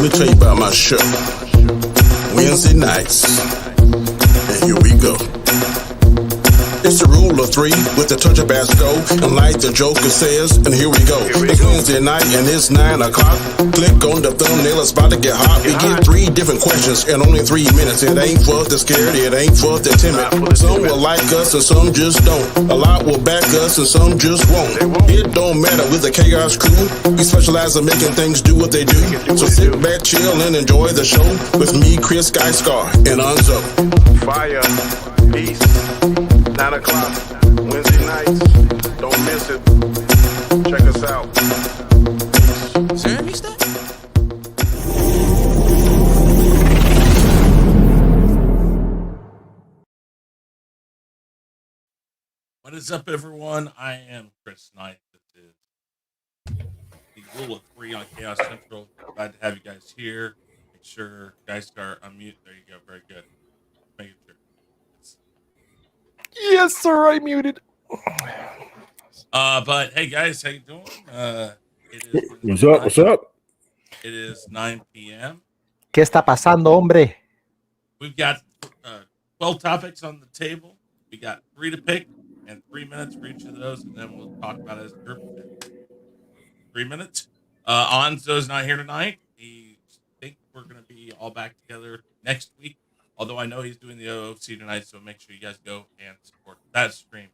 me tell you about my show. Wednesday nights. And here we go. It's the rule of three with the touch of Basco. And like the Joker says, and here we go. It's Wednesday night and it's 9 o'clock. Click on the thumbnail, it's about to get hot. We get 3 different questions in only 3 minutes. It ain't for the scared, it ain't for the timid. Some will like us and some just don't. A lot will back us and some just won't. It don't matter with the Khaos crew. We specialize in making things do what they do. So sit back, chill, and enjoy the show with me, Chris, Gaiskar, and Anzo. Fire, peace, 9 o'clock, Wednesday nights, don't miss it. Check us out. Peace. What is up, everyone? I am Chris Knight. This is the rule of 3 on Khaos Central. Glad to have you guys here. Make sure Gaiskar unmute. There you go. Very good. Make it sure. Yes, sir. I muted. But hey, guys, how you doing? What's up? What's up? It is 9 p.m. ¿Qué está pasando, hombre? We've got 12 topics on the table. We got 3 to pick and 3 minutes for each of those, and then we'll talk about it as a group. 3 minutes. Anzo's not here tonight. He thinks we're going to be all back together next week. Although I know he's doing the OOC tonight, so make sure you guys go and support that stream.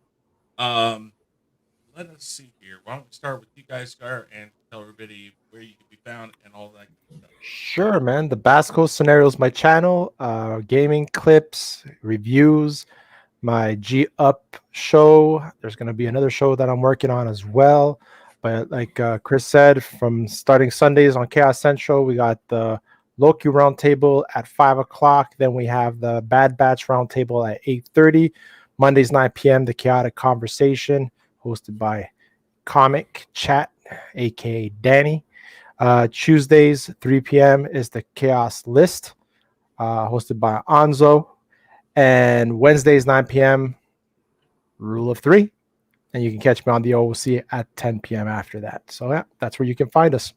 Let us see here. Why don't we start with you guys, Scar, and tell everybody where you can be found and all that good stuff. Sure, man. The Basco Scenario is my channel. Gaming clips, reviews, my G Up show. There's going to be another show that I'm working on as well. But like Chris said, from starting Sundays on Khaos Central, we got the Loki Roundtable at 5 o'clock. Then we have the Bad Batch Roundtable at 8:30. Mondays, 9 p.m., the Chaotic Conversation, hosted by Comic Chat, a.k.a. Danny. Tuesdays, 3 p.m. is the Chaos List, hosted by Anzo. And Wednesdays, 9 p.m., Rule of 3. And you can catch me on the OOC at 10 p.m. after that. So, yeah, that's where you can find us.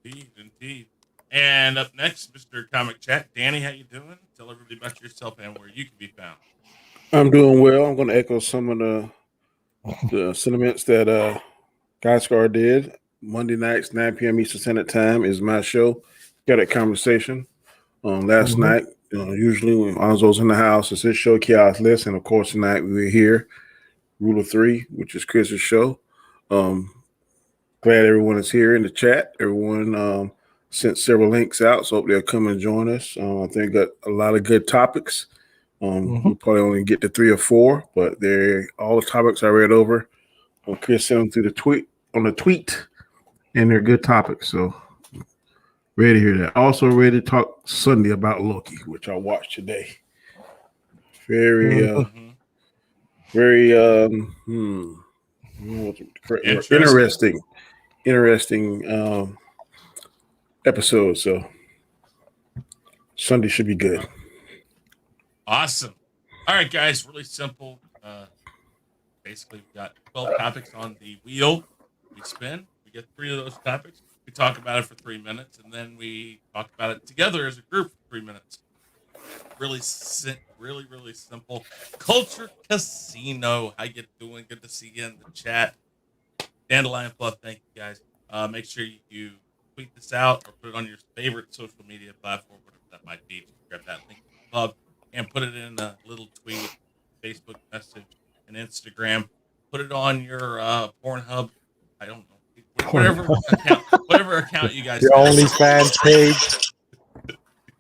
Indeed. And up next, Mr. Comic Chat. Danny, how you doing? Tell everybody about yourself and where you can be found. I'm doing well. I'm going to echo some of the sentiments that Gaiskar did. Monday nights, 9 p.m. Eastern Standard Time is my show. Got a conversation. Last night, usually when Anzo's in the house, it's his show, Chaos List. And, of course, tonight we were here, Rule of 3, which is Chris's show. Glad everyone is here in the chat. Everyone sent several links out, so hope they'll come and join us. I think got a lot of good topics. We'll probably only get to 3 or 4, but they're all the topics I read over. Chris sent them through the tweet, and they're good topics. So ready to hear that. Also ready to talk Sunday about Loki, which I watched today. Very interesting episode. So Sunday should be good. Awesome. All right, guys, really simple. Basically, we've got 12 topics on the wheel. We spin. We get 3 of those topics. We talk about it for 3 minutes, and then we talk about it together as a group for 3 minutes. Really simple. Culture Casino. How you doing? Good to see you in the chat. Dandelion Fluff, thank you, guys. Make sure you tweet this out or put it on your favorite social media platform, whatever that might be. Grab that link above and put it in a little tweet, Facebook message, and Instagram. Put it on your Pornhub. I don't know. Whatever account you guys Your OnlyFans page.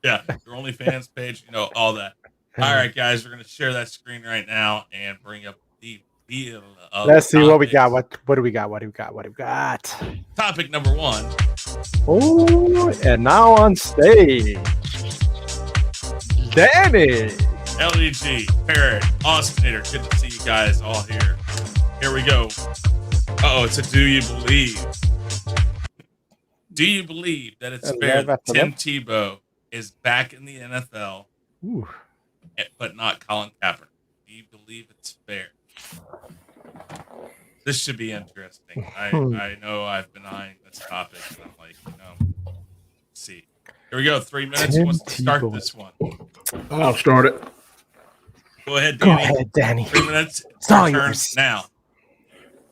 Yeah, your OnlyFans page, all that. All right, guys, we're going to share that screen right now and bring up the wheel of Let's see topics. what we got. What do we got? Topic number 1. Oh, and now on stage, Danny. LEG, Parrot, Austinator. Good to see you guys all here. Here we go. It's a Do You Believe? Do you believe that it's fair that Tim Tebow is back in the NFL, but not Colin Kaepernick? Do you believe it's fair? This should be interesting. I know I've been eyeing this topic, and I'm like, see. Here we go. 3 minutes. Who wants to start this one? I'll start it. Go ahead, Go Danny. ahead, Danny. 3 minutes. It's all Your turn yours. now.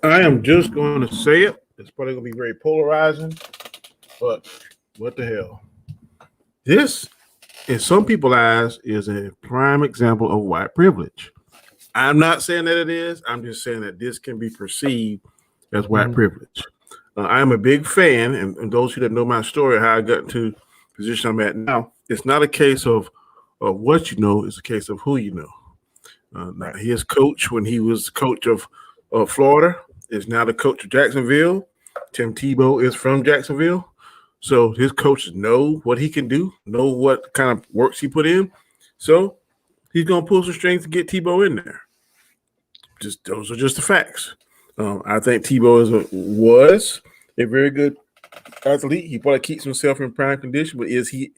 I am just going to say it. It's probably going to be very polarizing, but what the hell? This, in some people's eyes, is a prime example of white privilege. I'm not saying that it is. I'm just saying that this can be perceived as white privilege. I'm a big fan, and those who that know my story, how I got into the position I'm at now, it's not a case of what you know, it's a case of who you know. Now, his coach, when he was coach of Florida, is now the coach of Jacksonville. Tim Tebow is from Jacksonville. So his coaches know what he can do, know what kind of works he put in. So he's going to pull some strings to get Tebow in there. Just those are just the facts. I think Tebow was a very good athlete. He probably keeps himself in prime condition, but is he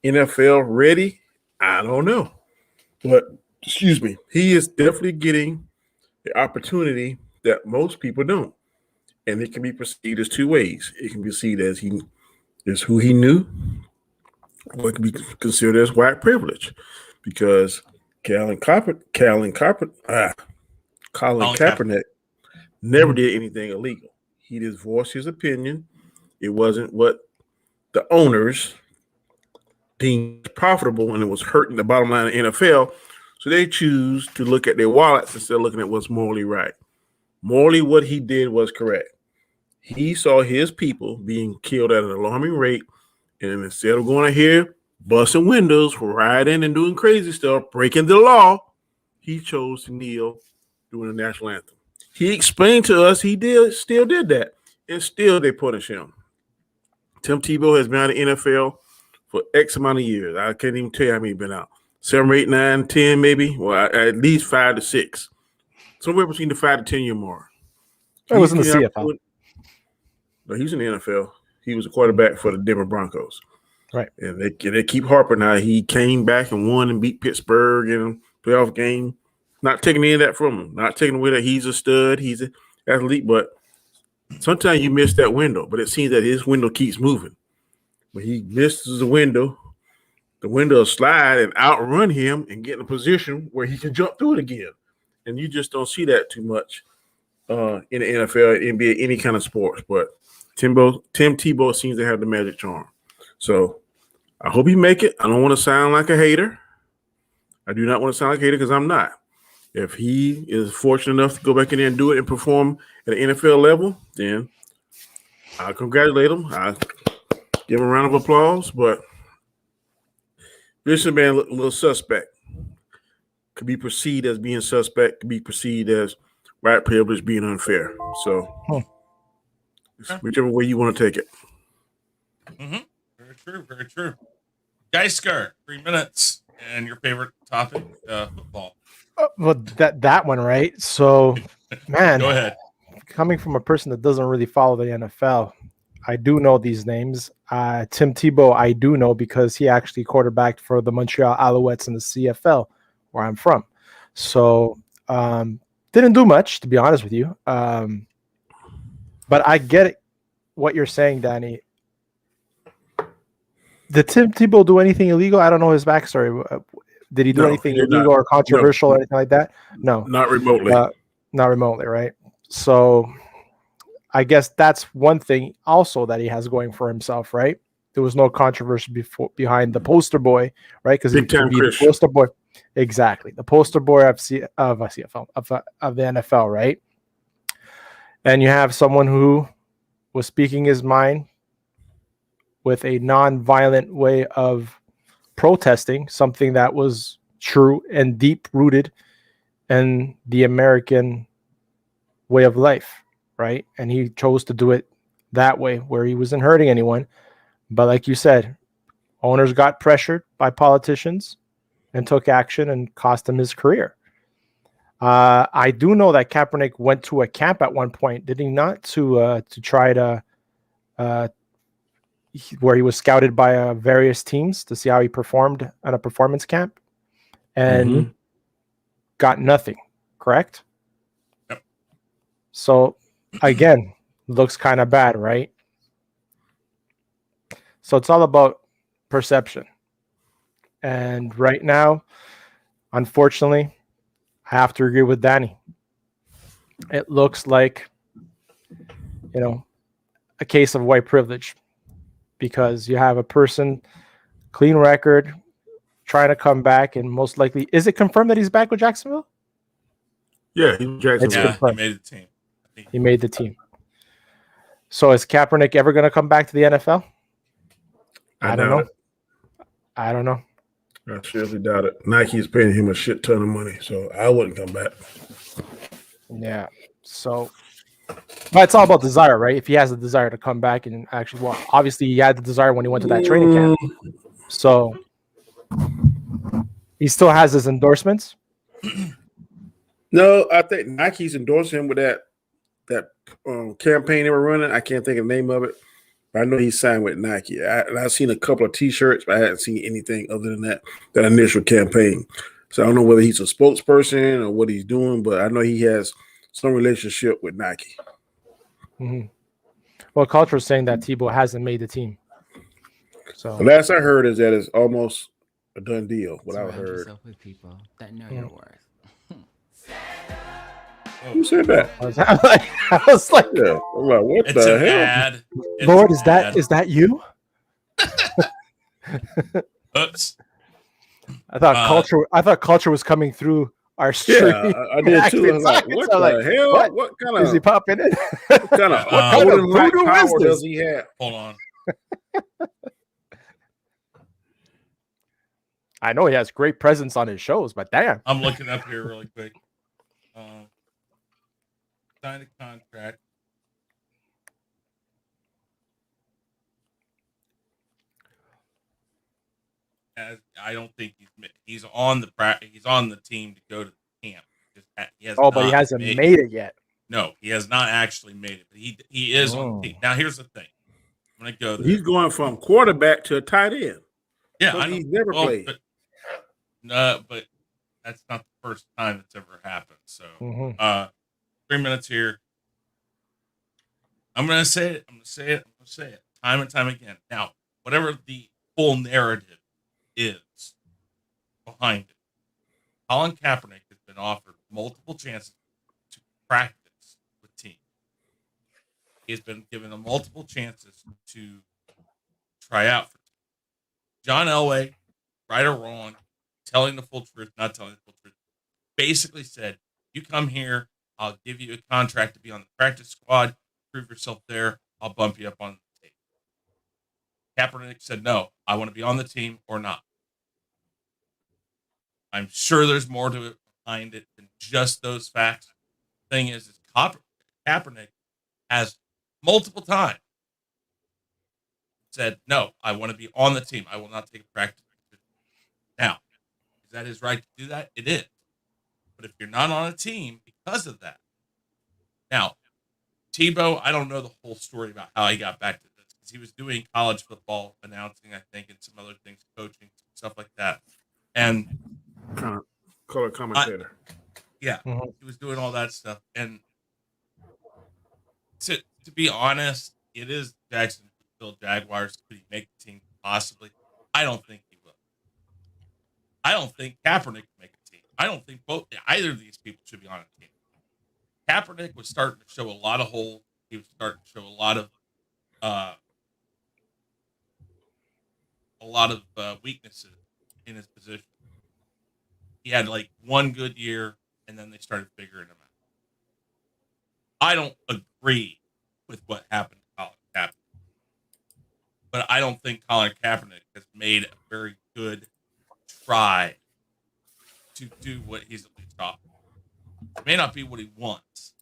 NFL ready? I don't know. But, excuse me, he is definitely getting the opportunity that most people don't. And it can be perceived as two ways. It can be perceived as he is who he knew, or it can be considered as white privilege. Because Colin Kaepernick never did anything illegal. He just voiced his opinion. It wasn't what the owners deemed profitable, and it was hurting the bottom line of the NFL. So they choose to look at their wallets instead of looking at what's morally right. Morally, what he did was correct. He saw his people being killed at an alarming rate, and instead of going out here, busting windows, rioting and doing crazy stuff, breaking the law, he chose to kneel during the national anthem. He explained to us he still did that, and still they punish him. Tim Tebow has been out of the NFL for X amount of years. I can't even tell you how many he's been out. 7, 8, 9, 10, maybe. Well, at least 5 to 6. Somewhere between the 5 to 10 year mark. It was in the CFL. No, he's in the NFL. He was a quarterback for the Denver Broncos. Right. And they keep harping how he came back and won and beat Pittsburgh in a playoff game. Not taking any of that from him. Not taking away that he's a stud, he's an athlete, but sometimes you miss that window. But it seems that his window keeps moving. When he misses the window will slide and outrun him and get in a position where he can jump through it again. And you just don't see that too much in the NFL, NBA, any kind of sports. But Tim Tebow seems to have the magic charm. So I hope he make it. I don't want to sound like a hater. I do not want to sound like a hater because I'm not. If he is fortunate enough to go back in there and do it and perform at an NFL level, then I'll congratulate him. I'll give him a round of applause. But this man looked a little suspect. Could be perceived as being suspect, could be perceived as white privilege being unfair. So whichever way you want to take it. Mm-hmm. Very true, very true. Gaiskar, 3 minutes. And your favorite topic, football. Well, that one, right? So, man, Go ahead. Coming from a person that doesn't really follow the NFL, I do know these names. Tim Tebow, I do know because he actually quarterbacked for the Montreal Alouettes in the CFL, where I'm from. So, didn't do much, to be honest with you. But I get it, what you're saying, Danny. Did Tim Tebow do anything illegal? I don't know his backstory. Did he do anything illegal or controversial or anything like that? No. Not remotely. Not remotely, right? So I guess that's one thing also that he has going for himself, right? There was no controversy behind the poster boy, right? Because he could be the poster boy. Exactly. The poster boy of the NFL, right? And you have someone who was speaking his mind with a non-violent way of protesting something that was true and deep-rooted in the American way of life, right? And he chose to do it that way where he wasn't hurting anyone. But like you said, owners got pressured by politicians and took action and cost him his career. I do know that Kaepernick went to a camp at one point, did he not, to try to where he was scouted by various teams to see how he performed at a performance camp and got nothing, correct? Yep. So, again, looks kind of bad, right? So it's all about perception. And right now, unfortunately, I have to agree with Danny. It looks like, a case of white privilege, because you have a person, clean record, trying to come back, and most likely, is it confirmed that he's back with Jacksonville? Yeah, he's Jacksonville. Yeah, he confirmed. made the team. He made the team. So is Kaepernick ever going to come back to the NFL? I don't know. I don't know. I seriously doubt it. Nike's paying him a shit ton of money, so I wouldn't come back. Yeah. So, but it's all about desire, right? If he has the desire to come back and actually, well, obviously he had the desire when he went to that training camp. So he still has his endorsements. No, I think Nike's endorsing him with that campaign they were running. I can't think of the name of it, but I know he signed with Nike. I've seen a couple of T-shirts, but I haven't seen anything other than that initial campaign. So I don't know whether he's a spokesperson or what he's doing, but I know he has some relationship with Nike. Mm-hmm. Well, Culture is saying that Tebow hasn't made the team. So the last I heard is that it's almost a done deal. What I've Surround heard. yourself with people that know your worth. Who said that? I was like, Yeah, I'm like, what It's the an hell? ad. It's Lord, an ad. is that you? Oops. I thought culture was coming through our stream. Yeah, I did too. I was like, what the hell? What kind of is he popping in? what kind of voodoo power is this? does he have? Hold on. I know he has great presence on his shows, but damn. I'm looking up here really quick. Signed a contract. I don't think he's on the team to go to the camp. But he hasn't made it yet. No, he has not actually made it. But he is on the team. Now here's the thing. I'm gonna go there. He's going from quarterback to a tight end. Yeah, so he's never played. But that's not the first time it's ever happened. So 3 minutes here. I'm gonna say it. Time and time again. Now, whatever the full narrative is behind it, Colin Kaepernick has been offered multiple chances to practice with teams. He's been given multiple chances to try out for teams. John Elway, right or wrong, telling the full truth, not telling the full truth, basically said, you come here, I'll give you a contract to be on the practice squad, prove yourself there, I'll bump you up on the team. Kaepernick said, no, I want to be on the team or not. I'm sure there's more to it behind it than just those facts. The thing is Kaepernick has multiple times said, no, I want to be on the team. I will not take a practice. Now, is that his right to do that? It is. But if you're not on a team because of that. Now, Tebow, I don't know the whole story about how he got back to this, because he was doing college football announcing, I think, and some other things, coaching, stuff like that. And color commentator. He was doing all that stuff. And to be honest, it is Jacksonville Jaguars. Could he make the team? Possibly. I don't think he will. I don't think Kaepernick can make a team. I don't think either of these people should be on a team. Kaepernick was starting to show a lot of holes. He was starting to show a lot of weaknesses in his position. He had like one good year, and then they started figuring him out. I don't agree with what happened to Colin Kaepernick, but I don't think Colin Kaepernick has made a very good try to do what he's at least offered. It may not be what he wants,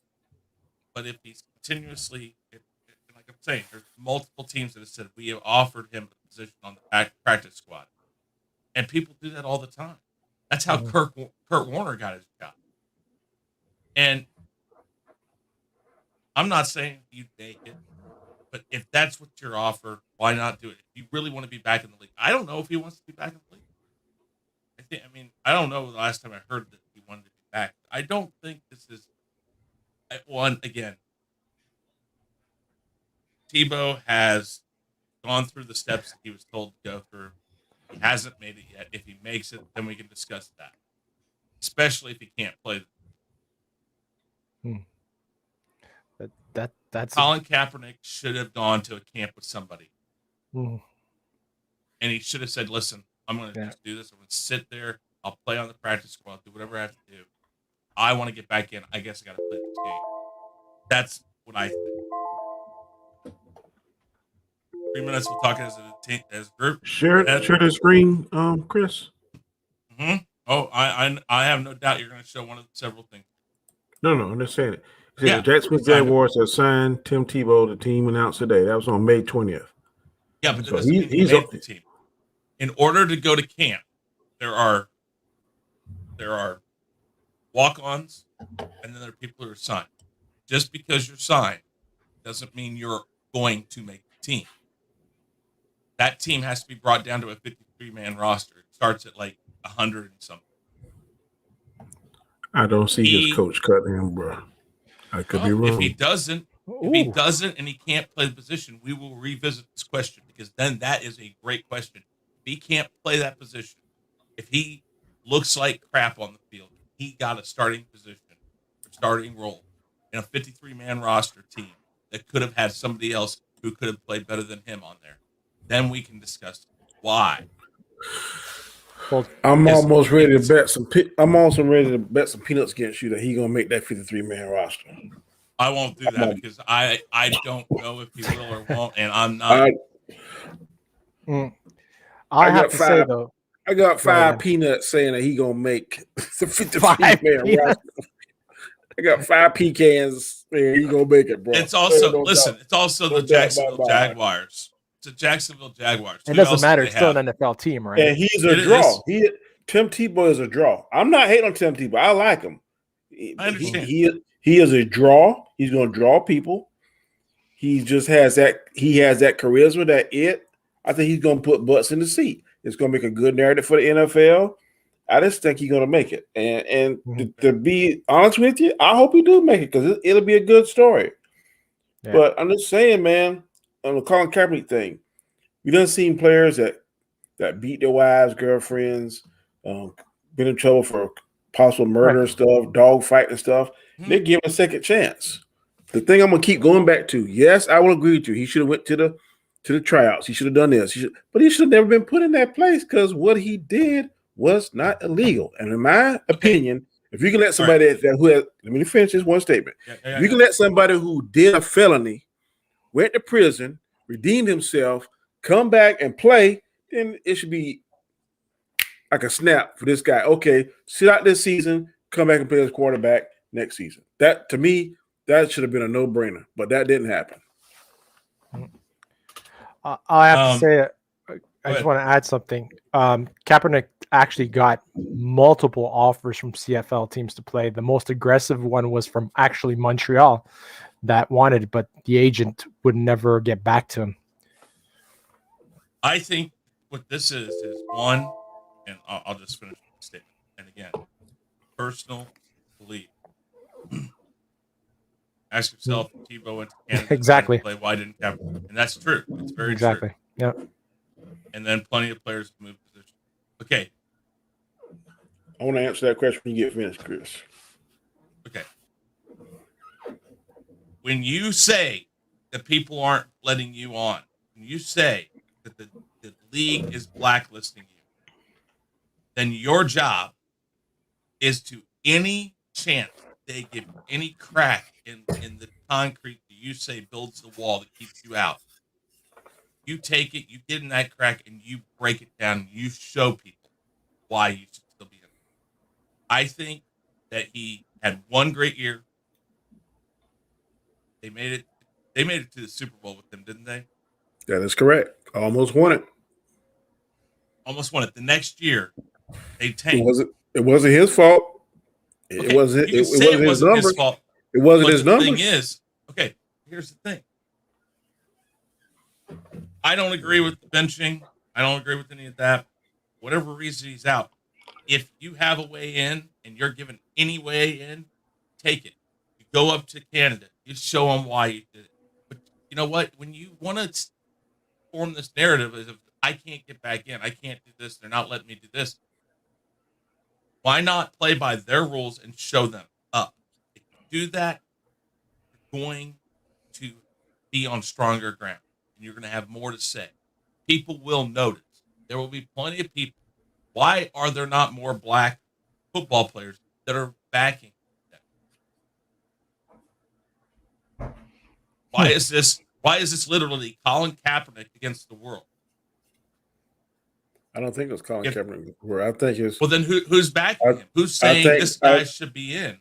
but if he's continuously, like I'm saying, there's multiple teams that have said we have offered him a position on the practice squad, and people do that all the time. That's how Kurt Warner got his job. And I'm not saying you take it, but if that's what you're offered, why not do it? If you really want to be back in the league, I don't know if he wants to be back in the league. I don't know the last time I heard that he wanted to be back. I don't think this is one again. Tebow has gone through the steps that he was told to go through. He hasn't made it yet. If he makes it, then we can discuss that. Especially if he can't play. That's Colin Kaepernick should have gone to a camp with somebody. Mm. And he should have said, listen, I'm going to just do this. I'm going to sit there. I'll play on the practice squad. I'll do whatever I have to do. I want to get back in. I guess I got to play this game. That's what I think. 3 minutes. We're talking as a team, as a group. Share the screen, Chris. Mm-hmm. Oh, I have no doubt you're going to show one of the several things. No, I'm just saying it. The Jacksonville Jaguars have signed Tim Tebow. The team announced today. That was on May 20th. Yeah, but that doesn't mean he made the team. In order to go to camp, there are walk-ons, and then there are people who are signed. Just because you're signed doesn't mean you're going to make the team. That team has to be brought down to a 53-man roster. It starts at like 100 and something. I don't see his coach cutting him, bro. I could be wrong. If he doesn't, and he can't play the position, we will revisit this question, because then that is a great question. If he can't play that position, if he looks like crap on the field, he got a starting position, or starting role in a 53-man roster team that could have had somebody else who could have played better than him on there. Then we can discuss why. I'm almost ready to bet some. I'm also ready to bet some peanuts against you that he's gonna make that 53-man roster. I won't do that because I don't know if he will or won't, and I'm not. I have to say though, I got 5 peanuts saying that he gonna make the 53-man roster. I got 5 pecans saying he gonna make it, bro. It's also it's also the Jacksonville Jaguars. It's the Jacksonville Jaguars. It doesn't matter. It's still an NFL team, right? And he's a draw. Tim Tebow is a draw. I'm not hating on Tim Tebow. I like him. I understand. He is a draw. He's going to draw people. He just has that. He has that charisma, that it. I think he's going to put butts in the seat. It's going to make a good narrative for the NFL. I just think he's going to make it. And to be honest with you, I hope he do make it, because it'll be a good story. Yeah. But I'm just saying, man, on the Colin Kaepernick thing, we done seen players that beat their wives, girlfriends, been in trouble for possible murder and stuff, dog fight and stuff. They're given a second chance. The thing I'm gonna keep going back to, yes, I will agree with you. He should have went to the tryouts. He should have done this. But he should have never been put in that place, because what he did was not illegal. And in my opinion, if you can let somebody who has, let me finish this one statement. If you can let somebody who did a felony, went to prison, redeemed himself, come back and play, then it should be like a snap for this guy. Okay, sit out this season, come back and play as quarterback next season. That, to me, that should have been a no-brainer, but that didn't happen. I have to say, I just want to add something. Kaepernick actually got multiple offers from CFL teams to play. The most aggressive one was from actually Montreal that wanted, but the agent would never get back to him. I think what this is one, and I'll just finish the statement. And again, personal belief. Ask yourself, Tebow went to Canada exactly. To play, why didn't Kaepernick? And that's true. It's very exactly. true. Yeah. And then plenty of players move position. Okay. I want to answer that question when you get finished, Chris. Okay. When you say that people aren't letting you on, when you say that the league is blacklisting you, then your job is to any chance they give any crack in the concrete that you say builds the wall that keeps you out. You take it, you get in that crack, and you break it down, and you show people why you should still be in it. I think that he had one great year. They made it to the Super Bowl with him, didn't they? That is correct. Almost won it. Almost won it. The next year, they tanked. It wasn't his fault. Okay, it wasn't his fault. It wasn't his numbers. The thing is, okay, here's the thing. I don't agree with the benching. I don't agree with any of that. Whatever reason he's out, if you have a way in and you're given any way in, take it. You go up to Canada. You show them why you did it. But you know what? When you want to form this narrative as if I can't get back in, I can't do this, they're not letting me do this. Why not play by their rules and show them up? If you do that, you're going to be on stronger ground and you're going to have more to say. People will notice. There will be plenty of people. Why are there not more black football players that are backing them? Why is this literally Colin Kaepernick against the world? I don't think it's Colin Kaepernick. I think it's well. Then who's backing him? Who's saying this guy should be in?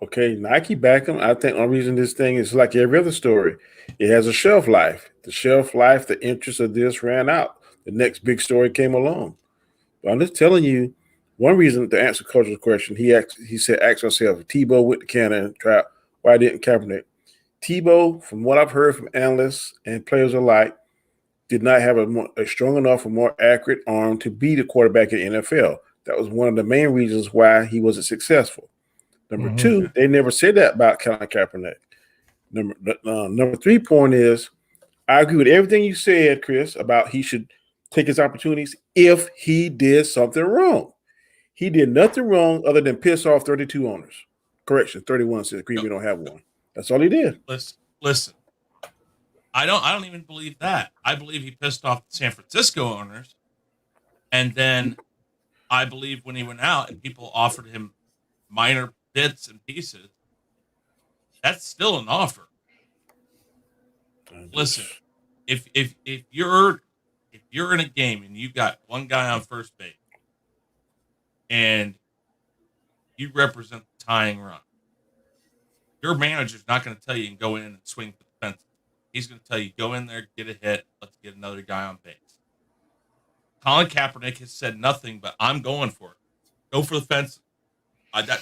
Okay, Nike back him. I think the only reason this thing is like every other story, it has a shelf life. The shelf life, the interest of this ran out. The next big story came along. But I'm just telling you, one reason to answer Coach's question, he said, ask yourself, if Tebow went to Canada and tried, why didn't Kaepernick? Tebow, from what I've heard from analysts and players alike, did not have a strong enough or more accurate arm to be the quarterback in the NFL. That was one of the main reasons why he wasn't successful. Number two, they never said that about Colin Kaepernick. Number 3 point is, I agree with everything you said, Chris, about he should take his opportunities if he did something wrong. He did nothing wrong other than piss off 32 owners. Correction, 31 says Green Bay don't have one. That's all he did. Listen. I don't even believe that. I believe he pissed off the San Francisco owners. And then I believe when he went out and people offered him minor bits and pieces, that's still an offer. Listen, if you're in a game and you've got one guy on first base and you represent the tying run, your manager's not going to tell you and go in and swing for the fence. He's going to tell you, go in there, get a hit, let's get another guy on base. Colin Kaepernick has said nothing but I'm going for it. Go for the fence.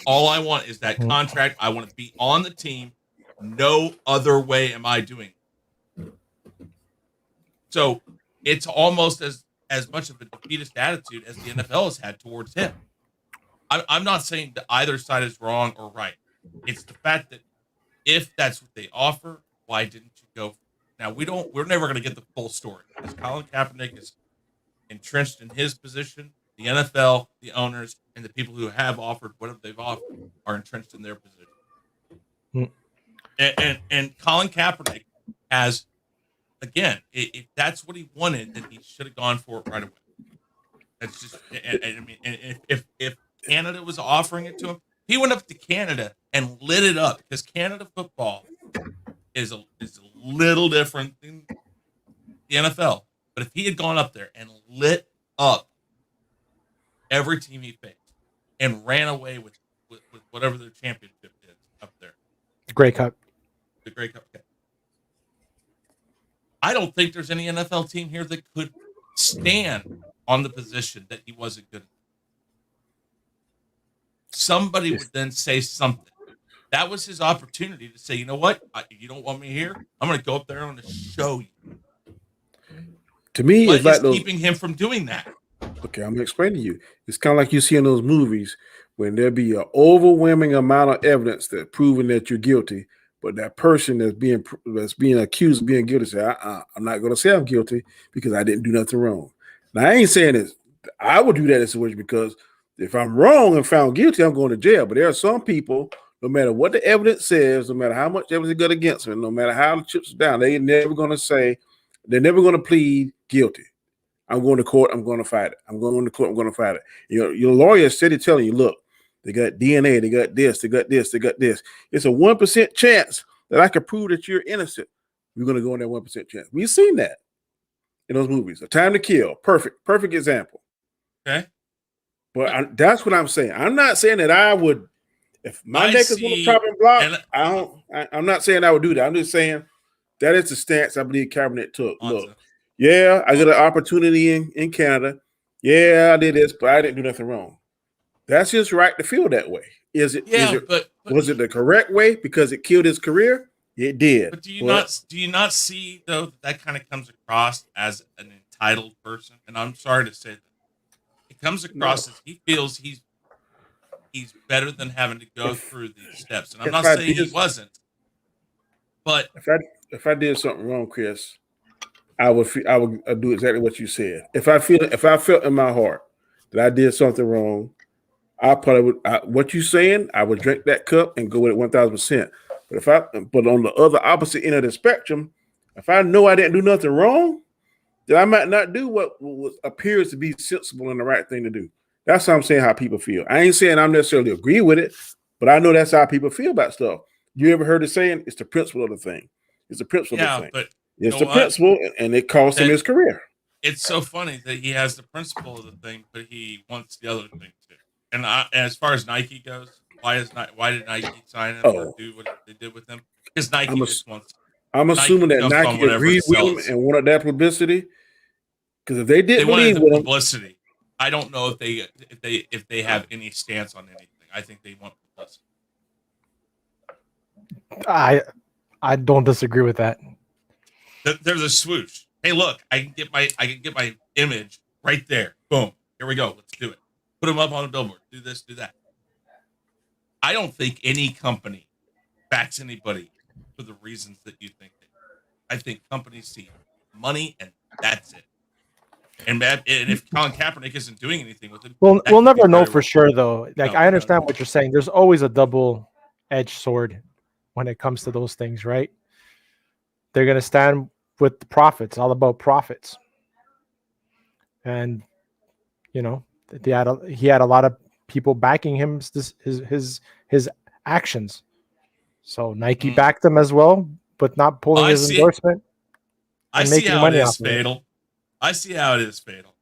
All I want is that contract. I want to be on the team. No other way am I doing it. So it's almost as much of a defeatist attitude as the NFL has had towards him. I'm not saying that either side is wrong or right. It's the fact that if that's what they offer, why didn't you go? Now we're never going to get the full story because Colin Kaepernick is entrenched in his position. The NFL, the owners, and the people who have offered whatever they've offered are entrenched in their position. And Colin Kaepernick has, again, if that's what he wanted, then he should have gone for it right away. That's just, I mean, if Canada was offering it to him, he went up to Canada and lit it up because Canada football is a little different than the NFL. But if he had gone up there and lit up every team he faced and ran away with whatever their championship is up there, the Grey Cup. Okay. I don't think there's any NFL team here that could stand on the position that he wasn't good at. Somebody would then say something. That was his opportunity to say, you know what? You don't want me here? I'm going to go up there and I'm going to show you. To me, what it's like keeping him from doing that? Okay, I'm going to explain to you. It's kind of like you see in those movies when there be an overwhelming amount of evidence that proving that you're guilty, but that person that's being accused of being guilty say, I'm not going to say I'm guilty because I didn't do nothing wrong. Now, I ain't saying this. I would do that in a situation because if I'm wrong and found guilty, I'm going to jail. But there are some people, no matter what the evidence says, no matter how much evidence is good against them, no matter how the chips are down, they're never going to plead guilty. I'm going to court. I'm going to fight it. I'm going to court. I'm going to fight it. Your lawyer is steady telling you, look, they got DNA. They got this. They got this. They got this. It's a 1% chance that I can prove that you're innocent. We're going to go on that 1% chance. We've seen that in those movies. A Time to Kill. Perfect example. Okay. But that's what I'm saying. I'm not saying that I would, if my neck is on the chopping block, I'm not saying I would do that. I'm just saying that is the stance I believe Kaepernick took. Awesome. Look, yeah, I got an opportunity in Canada. Yeah, I did this, but I didn't do nothing wrong. That's his right to feel that way. Was it the correct way because it killed his career? It did. But do you not see though that kind of comes across as an entitled person? And I'm sorry to say that. It comes across as he feels he's better than having to go through these steps. And I'm not saying he wasn't. But if I did something wrong, Chris, I would do exactly what you said. If I felt in my heart that I did something wrong, I probably would. What you saying? I would drink that cup and go with it 1,000%. But on the other opposite end of the spectrum, if I know I didn't do nothing wrong, then I might not do what appears to be sensible and the right thing to do. That's how I'm saying how people feel. I ain't saying I necessarily agree with it, but I know that's how people feel about stuff. You ever heard it saying it's the principle of the thing? It's the principle of the thing. But it's the principle, and it cost him his career. It's so funny that he has the principle of the thing, but he wants the other thing too. And as far as Nike goes, why did Nike sign him or do what they did with him? Because Nike just wants. I'm assuming that Nike agreed with him and wanted that publicity. Because if they didn't believe with publicity, I don't know if they have any stance on anything. I think they want publicity. I don't disagree with that. There's a swoosh. Hey, look, I can get my image right there. Boom. Here we go. Let's do it. Put them up on a billboard. Do this, do that. I don't think any company backs anybody for the reasons that you think they do. I think companies see money and that's it. And if Colin Kaepernick isn't doing anything with it, we'll never know for sure, though. Like, I understand what you're saying. There's always a double-edged sword when it comes to those things, right? They're going to stand with the profits, all about profits. And, you know, he had a lot of people backing him, his actions. So Nike backed him as well, but not pulling his endorsement. I see how it is, Fatal. I see how it is, Fatal.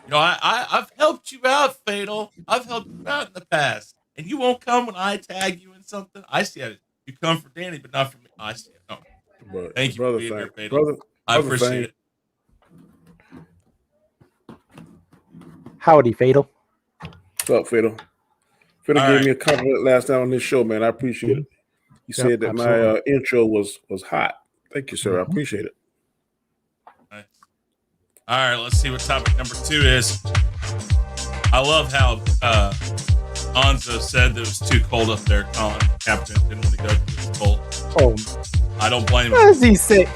You know, I've helped you out, Fatal. I've helped you out in the past. And you won't come when I tag you in something. I see how it is. You come for Danny, but not for me. I see it. No. But thank you for being here, Fatal. I appreciate it. Howdy, Fatal. What's up, Fatal? Fatal gave me a compliment last night on this show, man. I appreciate it. He said that my intro was hot. Thank you, sir. I appreciate it. Nice. All right, let's see what topic number 2 is. I love how Anzo said that it was too cold up there. Colin Captain didn't want to go because it was cold. Oh, I don't blame him. What does he say?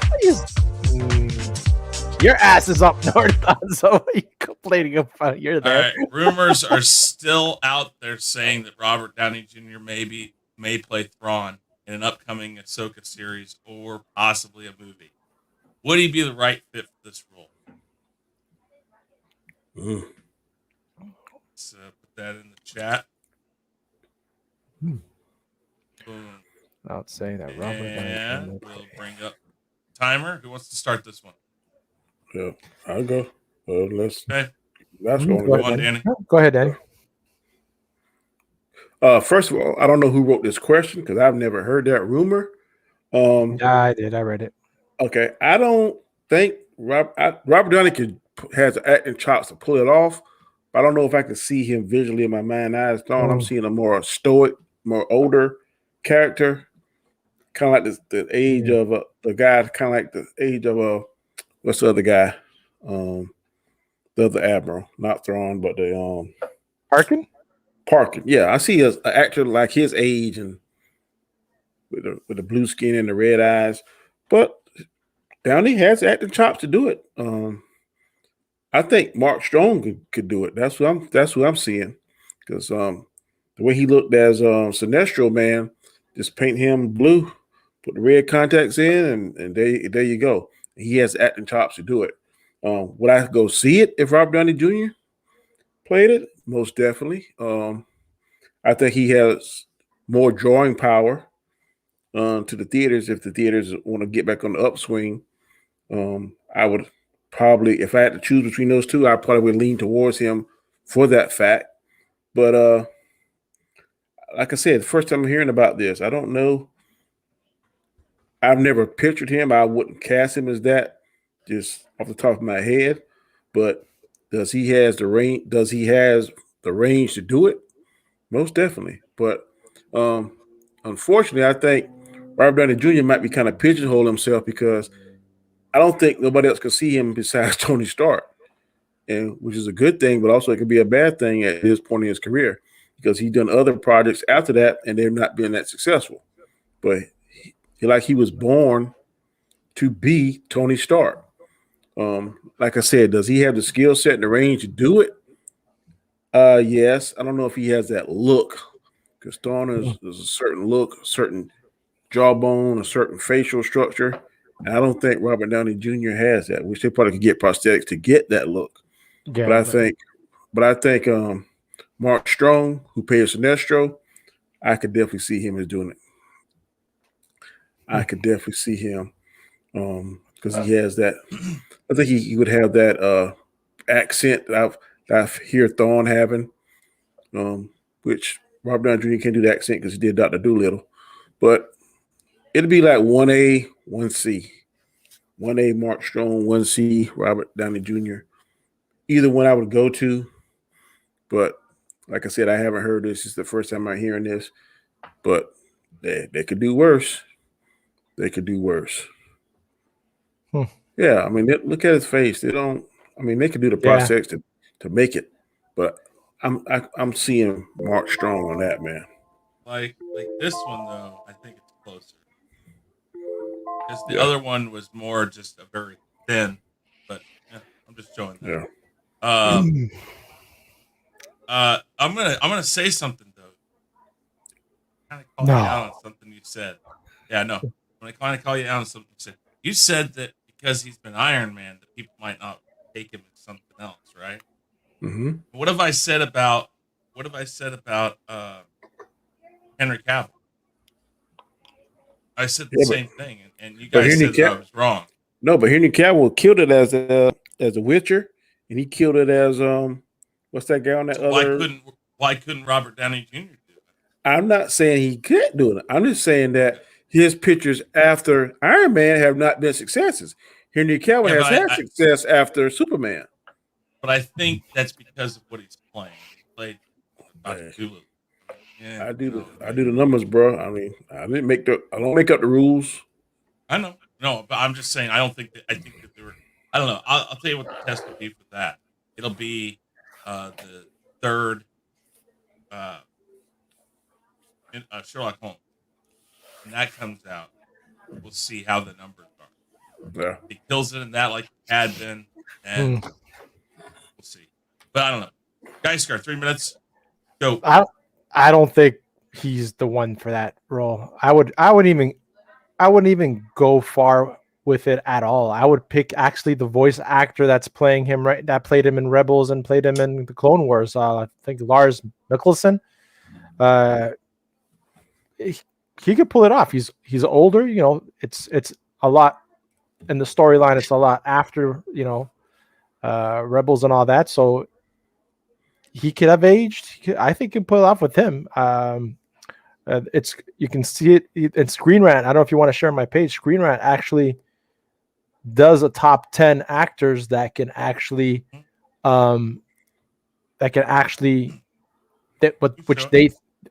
Your ass is up north, Anzo. What are you complaining about? You're there. All right, rumors are still out there saying that Robert Downey Jr. may play Thrawn in an upcoming Ahsoka series or possibly a movie. Would he be the right fit for this role? Let's put that in the chat. Boom. I'll say that Robert. And we'll bring up timer. Who wants to start this one? Yeah, I'll go. Let's go. Go on, Danny. Go ahead, Danny. First of all, I don't know who wrote this question because I've never heard that rumor. Yeah, I did. I read it. Okay, I don't think Robert Downey has the acting chops to pull it off. But I don't know if I can see him visually in my mind's eye. I'm seeing a more stoic, more older character, kind of like the age of the guy, kind of like the age of what's the other guy, the other admiral, not Thrawn, but the Parkin. Yeah, I see an actor like his age and with the blue skin and the red eyes, but Downey has acting chops to do it. I think Mark Strong could do it. That's what I'm seeing, because the way he looked as Sinestro, man, just paint him blue, put the red contacts in, and there you go. He has acting chops to do it. Would I go see it if Robert Downey Jr. played it? Most definitely. I think he has more drawing power to the theaters if the theaters want to get back on the upswing. I would probably, if I had to choose between those two, I probably would lean towards him for that fact. But like I said, the first time I'm hearing about this, I don't know. I've never pictured him. I wouldn't cast him as that, just off the top of my head. But does he has the range? Does he has the range to do it? Most definitely. But unfortunately, I think Robert Downey Jr. might be kind of pigeonhole himself, because I don't think nobody else can see him besides Tony Stark, and which is a good thing, but also it could be a bad thing at this point in his career, because he's done other projects after that and they're not being that successful. But he was born to be Tony Stark, Like I said, does he have the skill set and the range to do it? Yes. I don't know if he has that look because Thorne is a certain look, a certain jawbone, a certain facial structure. And I don't think Robert Downey Jr. has that, which they probably could get prosthetics to get that look. Yeah, But I think Mark Strong, who plays Sinestro, I could definitely see him as doing it. I could definitely see him because he has that. I think he would have that accent that I hear Thorne having, which Robert Downey Jr. can't do the accent because he did Dr. Doolittle. But it'd be like 1A, 1C. 1A Mark Strong, 1C Robert Downey Jr. Either one I would go to. But like I said, I haven't heard this. It's the first time I'm hearing this. But they could do worse. They could do worse. Yeah, I mean, look at his face. They don't. I mean, they could do the prosthetics to make it, but I'm seeing Mark Strong on that, man. Like this one though, I think it's closer. Because the other one was more just a very thin, but I'm just showing that. Yeah. I'm gonna say something though. Kind of call you out on something you said. Yeah, no. I'm gonna kind of call you out on something you said. You said that because he's been Iron Man, that people might not take him as something else, right? Mm-hmm. What have I said about Henry Cavill? I said the same thing, and you guys said that I was wrong. No, but Henry Cavill killed it as a Witcher, and he killed it as what's that guy on that other? Why couldn't Robert Downey Jr. do it? I'm not saying he couldn't do it. I'm just saying that his pictures after Iron Man have not been successes. Henry Cavill has had success after Superman. But I think that's because of what he's playing. He played Dr. Doolittle. I do the numbers, bro. I mean, I don't make up the rules. I know. No, but I'm just saying I think that there were. I don't know. I'll tell you what the test will be for that. It'll be the third Sherlock Holmes. When that comes out, we'll see how the numbers are. Yeah. He kills it in that like he had been, and we'll see. But I don't know. Gaiskar, 3 minutes. Go. I don't think he's the one for that role. I wouldn't even go far with it at all. I would pick actually the voice actor that's playing him that played him in Rebels and played him in the Clone Wars. I think Lars Mikkelsen. He could pull it off. He's older, it's a lot in the storyline. It's a lot after, Rebels and all that. So he could have aged. I think he can pull it off with him. You can see it in Screen Rant. I don't know if you want to share my page. Screen Rant actually does a top 10 actors that can actually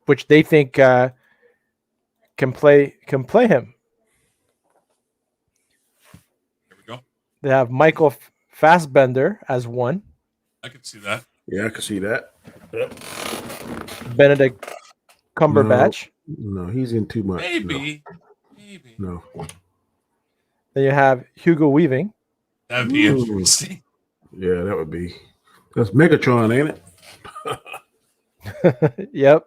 which they think can play him. Here we go. They have Michael Fassbender as one. I can see that. Yeah, I can see that. Benedict Cumberbatch. No, he's in too much. Maybe. No. Then you have Hugo Weaving. That'd be interesting. Yeah, that would be. That's Megatron, ain't it? Yep.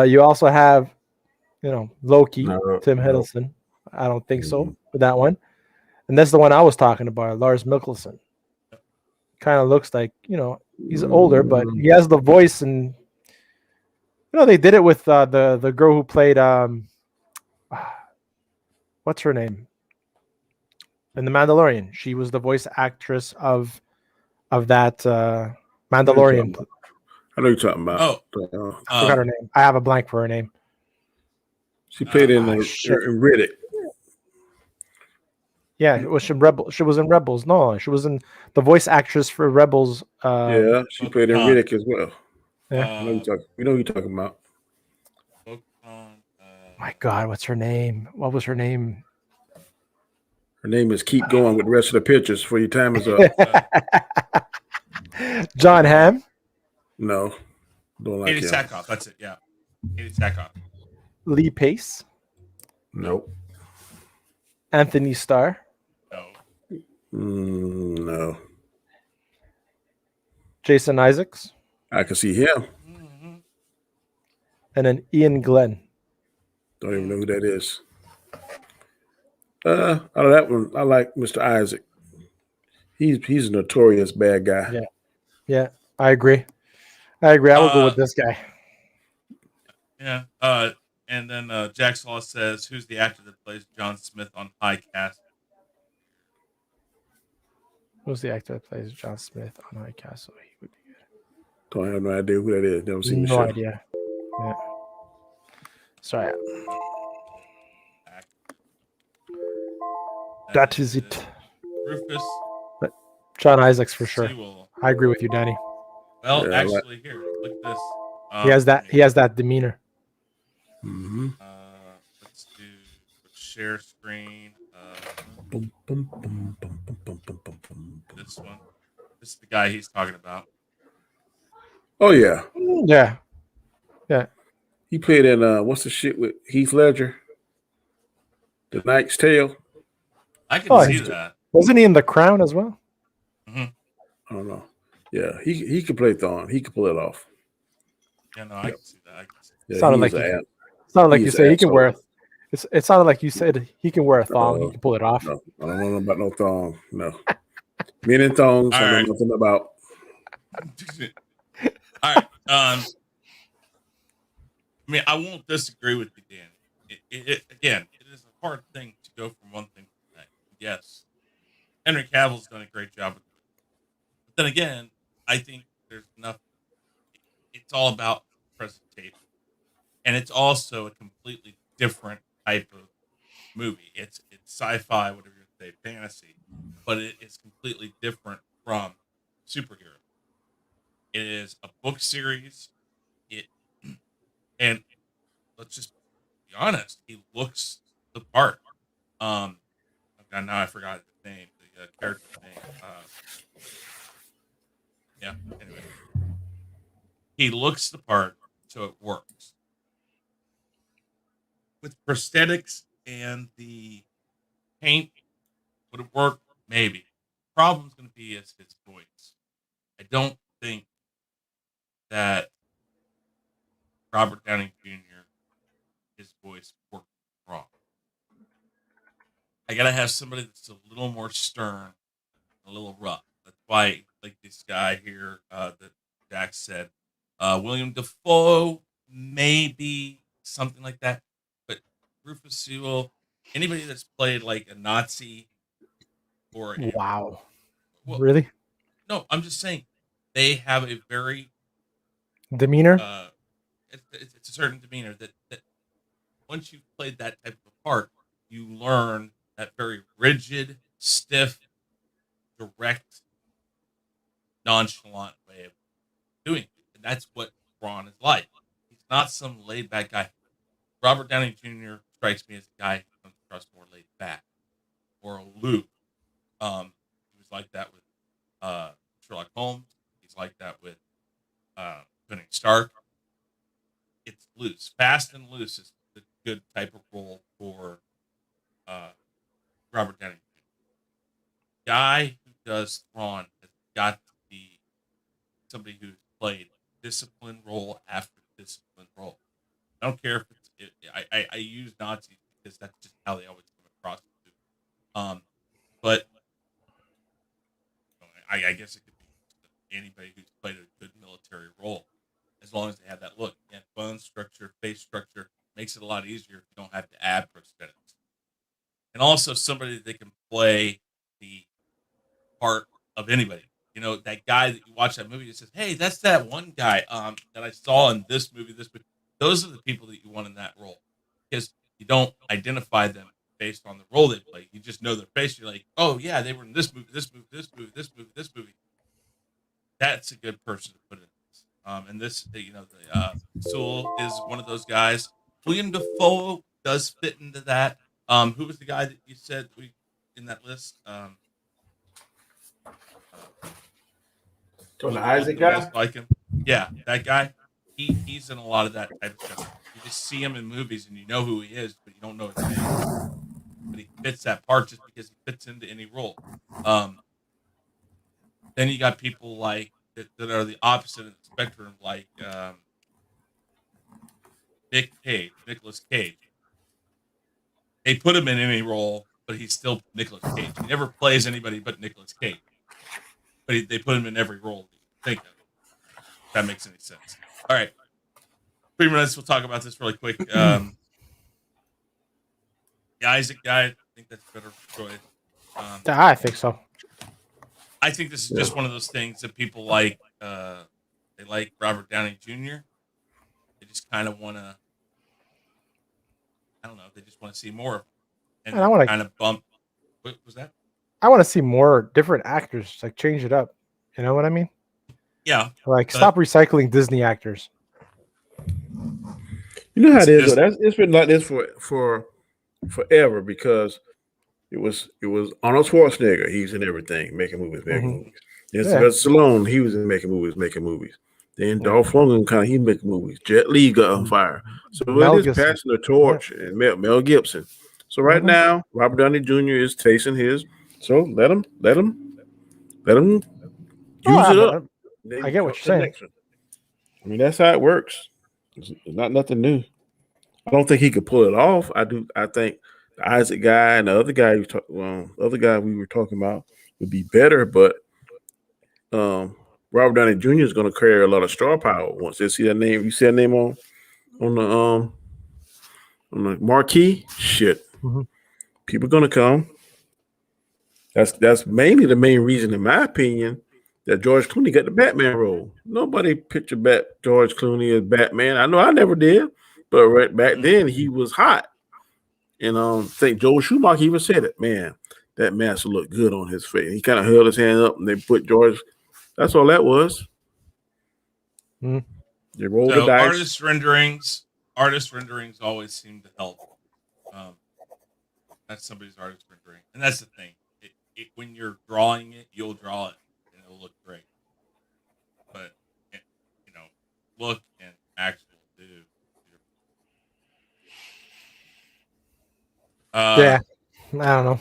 You also have, Loki, Tim Hiddleston. I don't think so with that one. And that's the one I was talking about, Lars Mikkelsen. Kind of looks like, he's older, but he has the voice, and they did it with the girl who played what's her name in The Mandalorian. She was the voice actress of that Mandalorian. I know you're talking about. I forgot her name. I have a blank for her name. She played in Riddick. Yeah, it was Rebels. She was in Rebels. No, she was in the voice actress for Rebels. Yeah, she played in Riddick as well. Yeah, we know who you're talking about. My God, what's her name? What was her name? Her name is Keep Going with the rest of the pictures for your time is up. John Hamm? No, don't like Katie him. Sackhoff. That's it. Yeah, Katie Sackhoff. Lee Pace? Nope. Anthony Starr? No. No, Jason Isaacs, I can see him. Mm-hmm. and then Ian Glenn. Don't even know who that is. Out of that one, I like Mr. Isaac. He's a notorious bad guy. Yeah, I agree. I will go with this guy. Yeah. And then Jack Saw says, "Who's the actor that plays John Smith on High Cast?" Who's the actor that plays John Smith on High Castle? He would be good. Don't have no idea who that is. Never seen the No show. idea. Yeah. Sorry. That is it. Rufus But John Isaacs for sure. Sewell. I agree with you, Danny. Well, Yeah, I like- actually, here, look at this. He has that. He has that demeanor. Mm-hmm. Let's do share screen. Boom, boom, boom, boom, boom, boom, boom, boom, boom. This one. This is the guy he's talking about. Oh yeah, Yeah. Yeah. he played in what's the shit with Heath Ledger? The Knight's Tale. I can Oh, see he's- that. Wasn't he in The Crown as well? Mm-hmm. I don't know. Yeah, he could play Thawne. He could pull it off. Yeah, no, I can see that. I can see Yeah, Sounded he like is he- an ass. Sounded like He you is said he can asshole. wear. It sounded like you said he can wear a thong. He can pull it off. No, I don't know about no thong. No, men and thongs. All I know right. nothing about. that. All right. I mean, I won't disagree with you, Dan. Again, it is a hard thing to go from one thing to the next. Yes, Henry Cavill's done a great job with it. But then again, I think there's enough. It's all about presentation. And it's also a completely different type of movie. It's sci-fi, whatever you say, fantasy, but it is completely different from superhero. It is a book series. It and let's just be honest, he looks the part. Okay, now I forgot his name, the character's name. Yeah. Anyway, he looks the part, so it works. With prosthetics and the paint, would it work? Maybe. Problem's going to be is his voice. I don't think that Robert Downey Jr. his voice works wrong. I gotta have somebody that's a little more stern, a little rough. That's why, like this guy here that Jack said, William Dafoe, maybe something like that. But Rufus Sewell, anybody that's played like a Nazi or Wow. well, Really? no, I'm just saying they have a very Demeanor? it's a certain demeanor that once you've played that type of a part, you learn that very rigid, stiff, direct, nonchalant way of doing it. And that's what Ron is like. He's not some laid back guy. Robert Downey Jr. strikes me as a guy who comes across more laid back or aloof. He was like that with Sherlock Holmes. He's like that with Tony Stark. It's loose. Fast and loose is the good type of role for Robert Downey Jr. Guy who does Thrawn has got to be somebody who's played disciplined role after disciplined role. I don't care if it's I use Nazis because that's just how they always come across. But I guess it could be anybody who's played a good military role, as long as they have that look. And bone structure, face structure makes it a lot easier if you don't have to add prosthetics. And also somebody that can play the part of anybody. You know, that guy that you watch that movie that says, "Hey, that's that one guy that I saw in this movie, this movie." Those are the people that you want in that role, because you don't identify them based on the role they play. You just know their face. You're like, "Oh yeah, they were in this movie, this movie, this movie, this movie, this movie." That's a good person to put in this. And this, you know, Sewell is one of those guys. William Dafoe does fit into that. Who was the guy that you said we in that list? The Isaac guy? Like him. Yeah, that guy. He's in a lot of that type of stuff. You just see him in movies and you know who he is, but you don't know his name. But fits that part just because he fits into any role. Then you got people like that are the opposite of the spectrum, like Nicolas Cage. They put him in any role, but he's still Nicolas Cage. He never plays anybody but Nicolas Cage. But they put him in every role you think of. If that makes any sense. All right. 3 minutes, we'll talk about this really quick. The Isaac guy, I think that's a better choice. I think so. I think this is just one of those things that people like. They like Robert Downey Jr. They just kind of want to, I don't know, they just want to see more of him. And I want to kind of bump. What was that? I want to see more different actors, like change it up. You know what I mean? Yeah. Like stop recycling Disney actors. You know how it is. It's been like this for forever because it was Arnold Schwarzenegger. He's in everything, making movies. Then Sylvester Stallone, he was in making movies. Then Dolph Lundgren, he's making movies. Jet Li got on fire. So it is passing the torch, and Mel Gibson. So right now, Robert Downey Jr. is tasting his. So let him use it up. I get what you're saying. I mean, that's how it works. It's not nothing new. I don't think he could pull it off. I think the Isaac guy and the other guy we were talking about would be better, but Robert Downey Jr. is going to carry a lot of star power once they see that name. You see that name on the marquee. Shit, people are going to come. That's mainly the main reason, in my opinion, that George Clooney got the Batman role. Nobody pictured George Clooney as Batman. I know I never did, but right back then he was hot. And I think Joel Schumacher even said it. Man, that mask looked good on his face. He kind of held his hand up, and they put George. That's all that was. They rolled the dice. Artist renderings always seem to help. That's somebody's artist rendering, and that's the thing. When you're drawing it, you'll draw it, and it'll look great. But look and actual do. I don't know.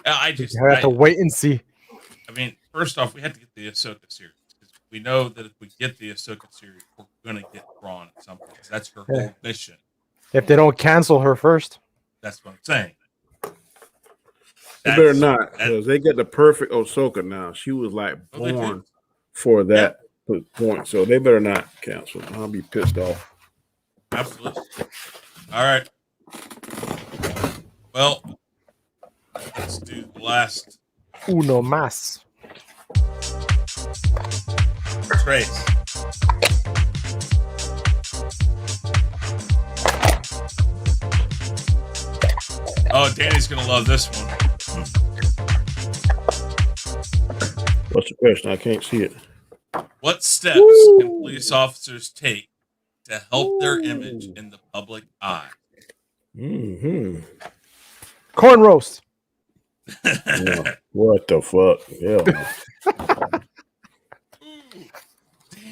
I have to wait and see. I mean, first off, we have to get the Ahsoka series because we know that if we get the Ahsoka series, we're gonna get Thrawn at some point. That's her whole mission. If they don't cancel her first, that's what I'm saying. They better not, because they get the perfect Ahsoka now. She was like born for that point, so they better not cancel. I'll be pissed off. Absolutely. All right. Well, let's do the last. Uno más. Trace. Oh, Danny's gonna love this one. What's the question? I can't see it. What steps can police officers take to help their image in the public eye? Corn roast. What the fuck? Hell no.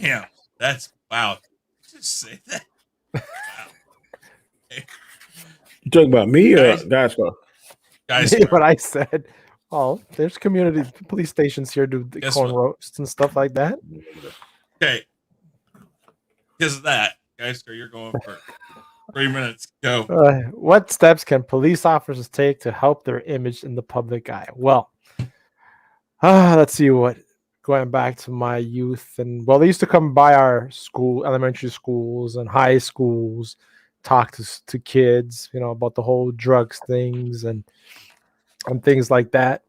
Damn, that's wow. Just say that. Wow. You talking about me or Gaiskar? Gaiskar. What I said. Oh, there's community police stations here do the corn roasts and stuff like that. Okay. Because of that, Gaiskar, you're going for 3 minutes. Go. What steps can police officers take to help their image in the public eye? Well, let's see what. Going back to my youth, and they used to come by our school, elementary schools and high schools, talk to kids, about the whole drugs things and things like that.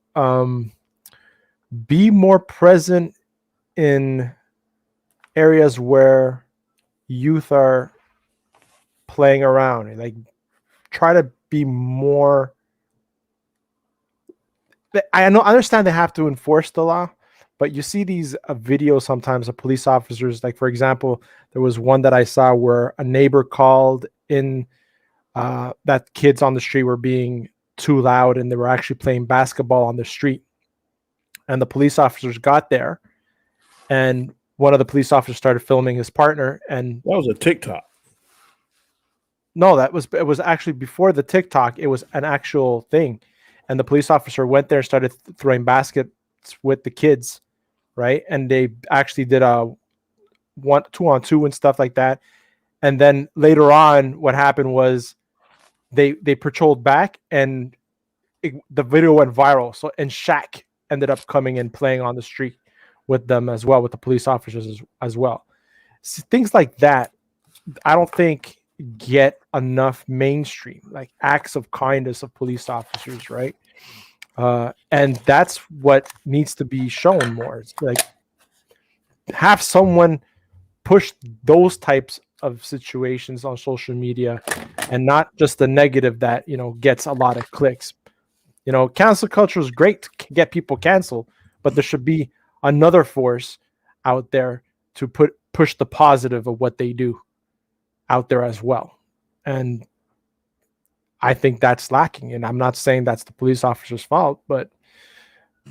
Be more present in areas where youth are playing around, and like try to be more. I understand they have to enforce the law, but you see these videos sometimes of police officers. Like, for example, there was one that I saw where a neighbor called in that kids on the street were being too loud and they were actually playing basketball on the street. And the police officers got there, and one of the police officers started filming his partner. And that was a TikTok. No, it was actually before the TikTok. It was an actual thing, and the police officer went there and started throwing baskets with the kids, right? And they actually did a 2-on-2 and stuff like that. And then later on, what happened was they patrolled back, and the video went viral. So and Shaq ended up coming and playing on the street with them as well, with the police officers as well. So things like that, I don't think get enough mainstream, like acts of kindness of police officers, right? And that's what needs to be shown more. It's like have someone push those types of situations on social media, and not just the negative that gets a lot of clicks. Cancel culture is great to get people canceled, but there should be another force out there to push the positive of what they do out there as well. And I think that's lacking. And I'm not saying that's the police officer's fault, but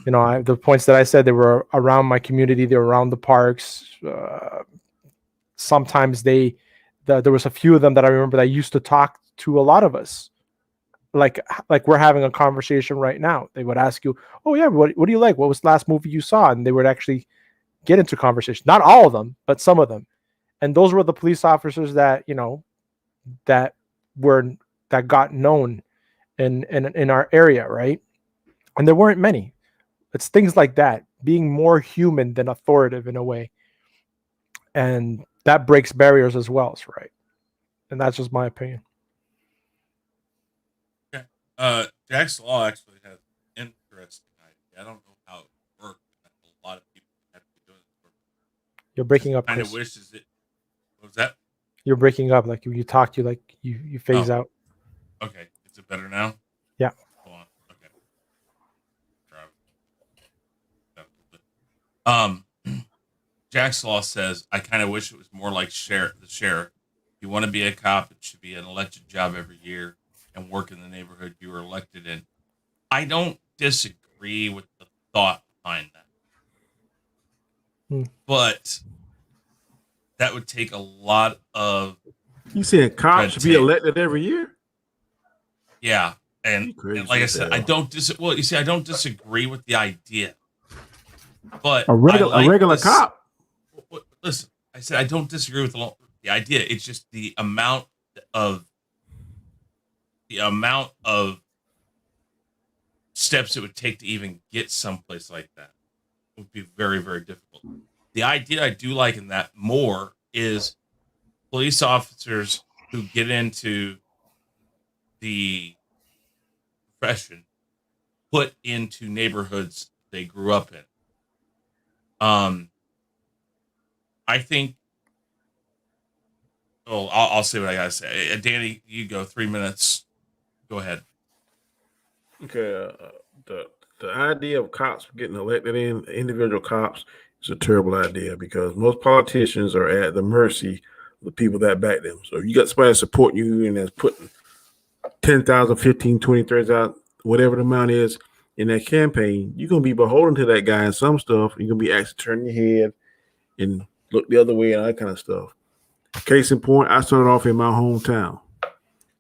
the points that I said, they were around my community, they were around the parks. Sometimes there was a few of them that I remember that used to talk to a lot of us, like we're having a conversation right now. They would ask you, "Oh yeah, what do you like? What was the last movie you saw?" And they would actually get into conversation. Not all of them, but some of them. And those were the police officers that that got known in our area, right? And there weren't many. It's things like that, being more human than authoritative in a way, and that breaks barriers as well, right? And that's just my opinion. Jack's Law actually has an interesting idea. I don't know how it works. A lot of people have to be doing it. You're breaking up. Kind of wishes it. What was that? You're breaking up. Like you talk, you phase out. Okay, is it better now? Yeah. Hold on. Okay. Jack's Law says, I kind of wish it was more like the sheriff. If you want to be a cop, it should be an elected job every year and work in the neighborhood you were elected in. I don't disagree with the thought behind that. But that would take a lot of... You said cops should be elected every year? Yeah. And like I said, I don't disagree with the idea. But a regular cop. Listen, I said I don't disagree with the idea. It's just the amount of steps it would take to even get someplace like that would be very, very difficult. The idea I do like in that more is police officers who get into the profession put into neighborhoods they grew up in. I think. Oh, I'll say what I gotta say. Danny, you go. 3 minutes. Go ahead. Okay. The idea of cops getting elected individual cops is a terrible idea because most politicians are at the mercy of the people that back them. So if you got somebody supporting you and that's putting 10,000, 15, 20, 30,000, whatever the amount is in that campaign, you're gonna be beholden to that guy in some stuff. You're gonna be asked to turn your head and look the other way and all that kind of stuff. Case in point, I started off in my hometown.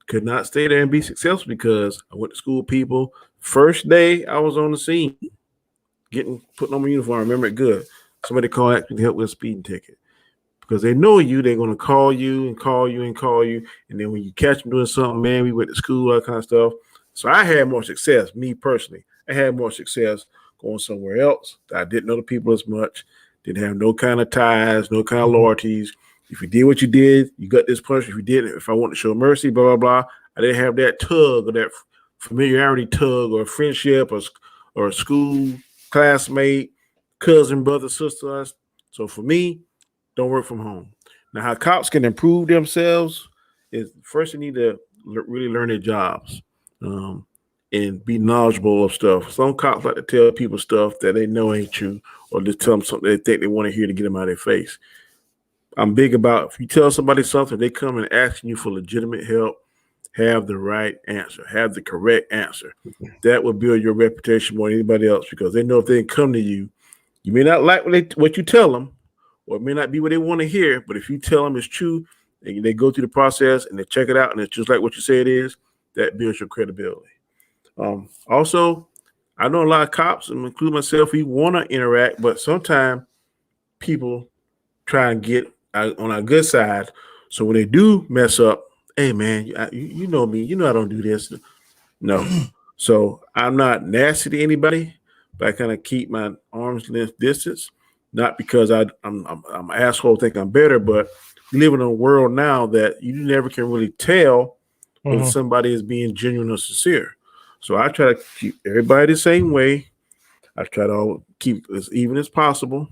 Could not stay there and be successful because I went to school with people. First day I was on the scene, putting on my uniform. I remember it good. Somebody called me to help with a speeding ticket. Because they know you, they're going to call you and call you and call you. And then when you catch them doing something, man, we went to school, all that kind of stuff. So I had more success, me personally. I had more success going somewhere else. I didn't know the people as much. Didn't have no kind of ties, no kind of loyalties. If you did what you did, you got this punishment. If you didn't, if I want to show mercy, blah, blah, blah. I didn't have that tug or that familiarity tug or friendship or a school classmate, cousin, brother, sister. So for me, don't work from home. Now, how cops can improve themselves is first they need to really learn their jobs and be knowledgeable of stuff. Some cops like to tell people stuff that they know ain't true or just tell them something they think they want to hear to get them out of their face. I'm big about if you tell somebody something, they come and asking you for legitimate help, have the right answer, have the correct answer. That will build your reputation more than anybody else because they know if they come to you, you may not like what you tell them, or it may not be what they want to hear, but if you tell them it's true, they go through the process and they check it out, and it's just like what you say it is. That builds your credibility. Also, I know a lot of cops, including myself, we want to interact, but sometimes people try and get on our good side. So when they do mess up, hey man, you know me, you know I don't do this. No. So I'm not nasty to anybody, but I kind of keep my arm's length distance. Not because I'm an asshole, think I'm better, but we live in a world now that you never can really tell whether somebody is being genuine or sincere. So I try to keep everybody the same way. I try to keep as even as possible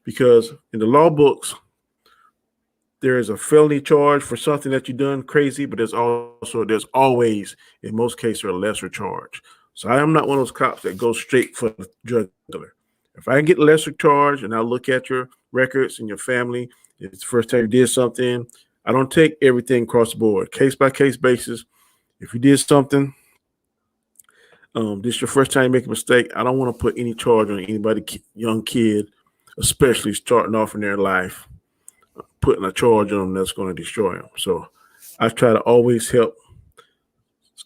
because in the law books, there is a felony charge for something that you've done crazy, but there's always, in most cases, a lesser charge. So I am not one of those cops that go straight for the drug dealer. If I get a lesser charge and I look at your records and your family, it's the first time you did something, I don't take everything across the board, case by case basis. If you did something, this is your first time you make a mistake, I don't want to put any charge on anybody, young kid, especially starting off in their life, putting a charge on them that's going to destroy them. So I try to always help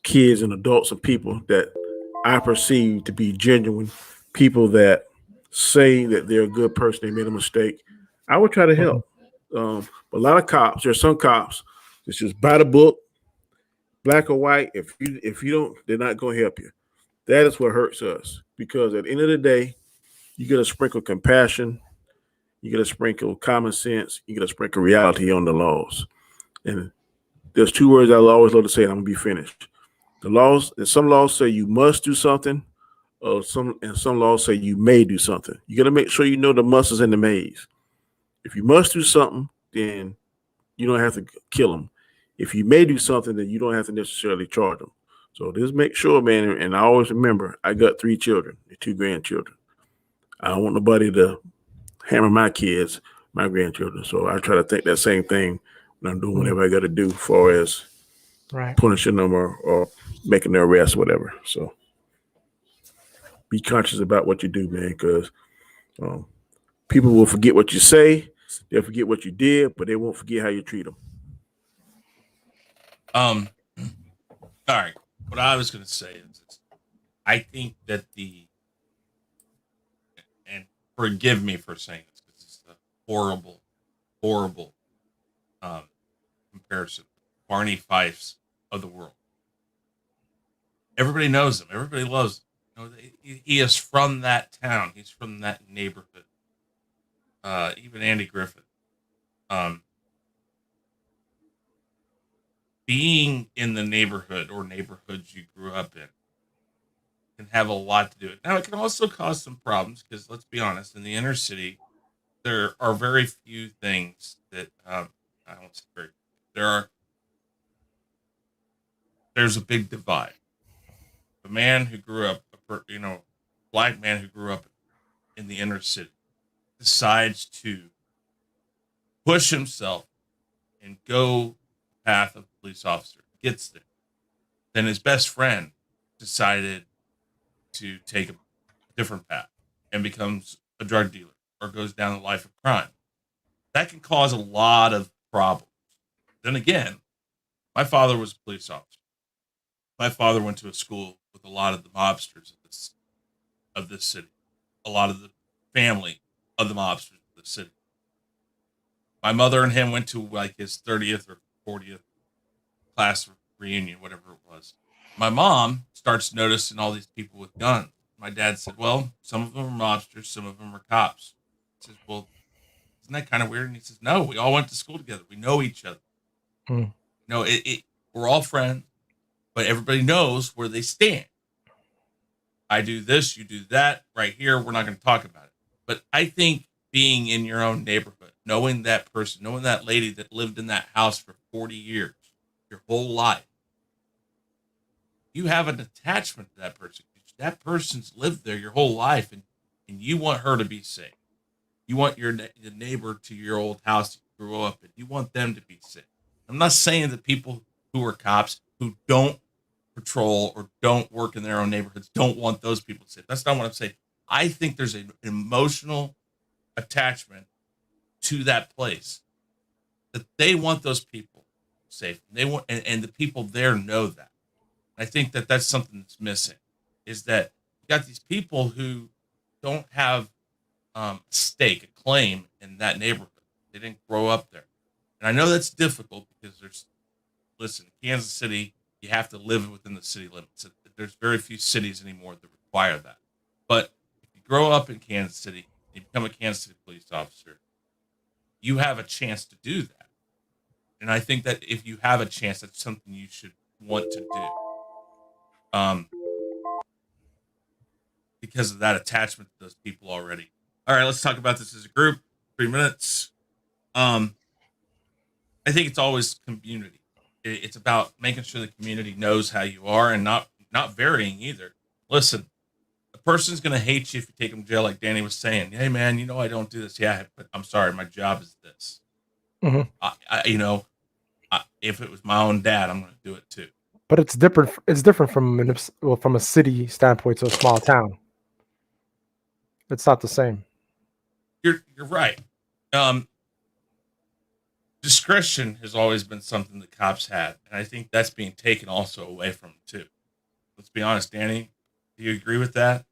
kids and adults and people that I perceive to be genuine, people that say that they're a good person, they made a mistake. I would try to help. But a lot of cops, there's some cops that's just by the book, black or white. If you don't, they're not going to help you. That is what hurts us, because at the end of the day, you got to sprinkle compassion, you got to sprinkle common sense, you got to sprinkle reality on the laws. And there's two words I always love to say, and I'm gonna be finished. The laws, and some laws say you must do something, some laws say you may do something. You got to make sure you know the musts and the mays. If you must do something, then you don't have to kill them. If you may do something, then you don't have to necessarily charge them. So just make sure, man. And I always remember, I got 3 children and 2 grandchildren. I don't want nobody to hammer my kids, my grandchildren. So I try to think that same thing when I'm doing whatever I got to do, as far as punishing them or making their arrest or whatever. So be conscious about what you do, man, because people will forget what you say, they'll forget what you did, but they won't forget how you treat them. All right. What I was going to say is, I think that and forgive me for saying this, because it's a horrible, horrible comparison. Barney Fifes of the world. Everybody knows him. Everybody loves him. He is from that town. He's from that neighborhood. Even Andy Griffith. Being in the neighborhood or neighborhoods you grew up in can have a lot to do with it. Now, it can also cause some problems because, let's be honest, in the inner city, there are very few things that I don't say very. There's a big divide. The man who grew up, black man who grew up in the inner city, decides to push himself and go the path of a police officer, gets there. Then his best friend decided to take a different path and becomes a drug dealer or goes down the life of crime. That can cause a lot of problems. Then again, my father was a police officer. My father went to a school with a lot of the mobsters of this city, a lot of the family of the mobsters of the city. My mother and him went to like his 30th or 40th class reunion, whatever it was. My mom starts noticing all these people with guns. My dad said, well, some of them are mobsters, some of them are cops. He says, well, isn't that kind of weird? And he says, no, we all went to school together. We know each other. No, we're all friends, but everybody knows where they stand. I do this, you do that. Right here, we're not going to talk about it. But I think being in your own neighborhood, knowing that person, knowing that lady that lived in that house for 40 years, your whole life, you have an attachment to that person. That person's lived there your whole life, and you want her to be safe. You want the neighbor to your old house you grew up in. You want them to be safe. I'm not saying that people who are cops who don't patrol or don't work in their own neighborhoods don't want those people safe. That's not what I'm saying. I think there's an emotional attachment to that place that they want those people safe. They want, and the people there know that. I think that that's something that's missing, is that you got these people who don't have stake, a claim in that neighborhood. They didn't grow up there. And I know that's difficult because listen, Kansas City, you have to live within the city limits. There's very few cities anymore that require that. But if you grow up in Kansas City and you become a Kansas City police officer, you have a chance to do that. And I think that if you have a chance, that's something you should want to do. Because of that attachment to those people already. All right, let's talk about this as a group. 3 minutes. I think it's always community. It's about making sure the community knows how you are and not varying either. Listen, a person's going to hate you if you take them to jail, like Danny was saying. Hey, man, I don't do this. Yeah, but I'm sorry, my job is this. Mm-hmm. If it was my own dad, I'm going to do it too. But it's different. It's different from a city standpoint to a small town. It's not the same. You're right. Discretion has always been something that cops had, and I think that's being taken also away from them too. Let's be honest, Danny. Do you agree with that?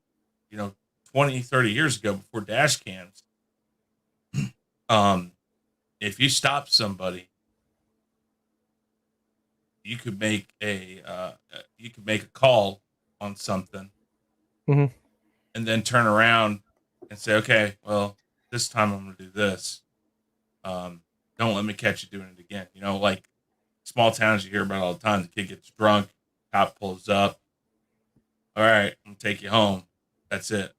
20, 30 years ago, before dash cams, if you stopped somebody, you could make a call on something, mm-hmm. and then turn around and say, okay, well, this time I'm going to do this. Don't let me catch you doing it again. Like small towns you hear about all the time. The kid gets drunk, cop pulls up. All right, I'm going to take you home. That's it.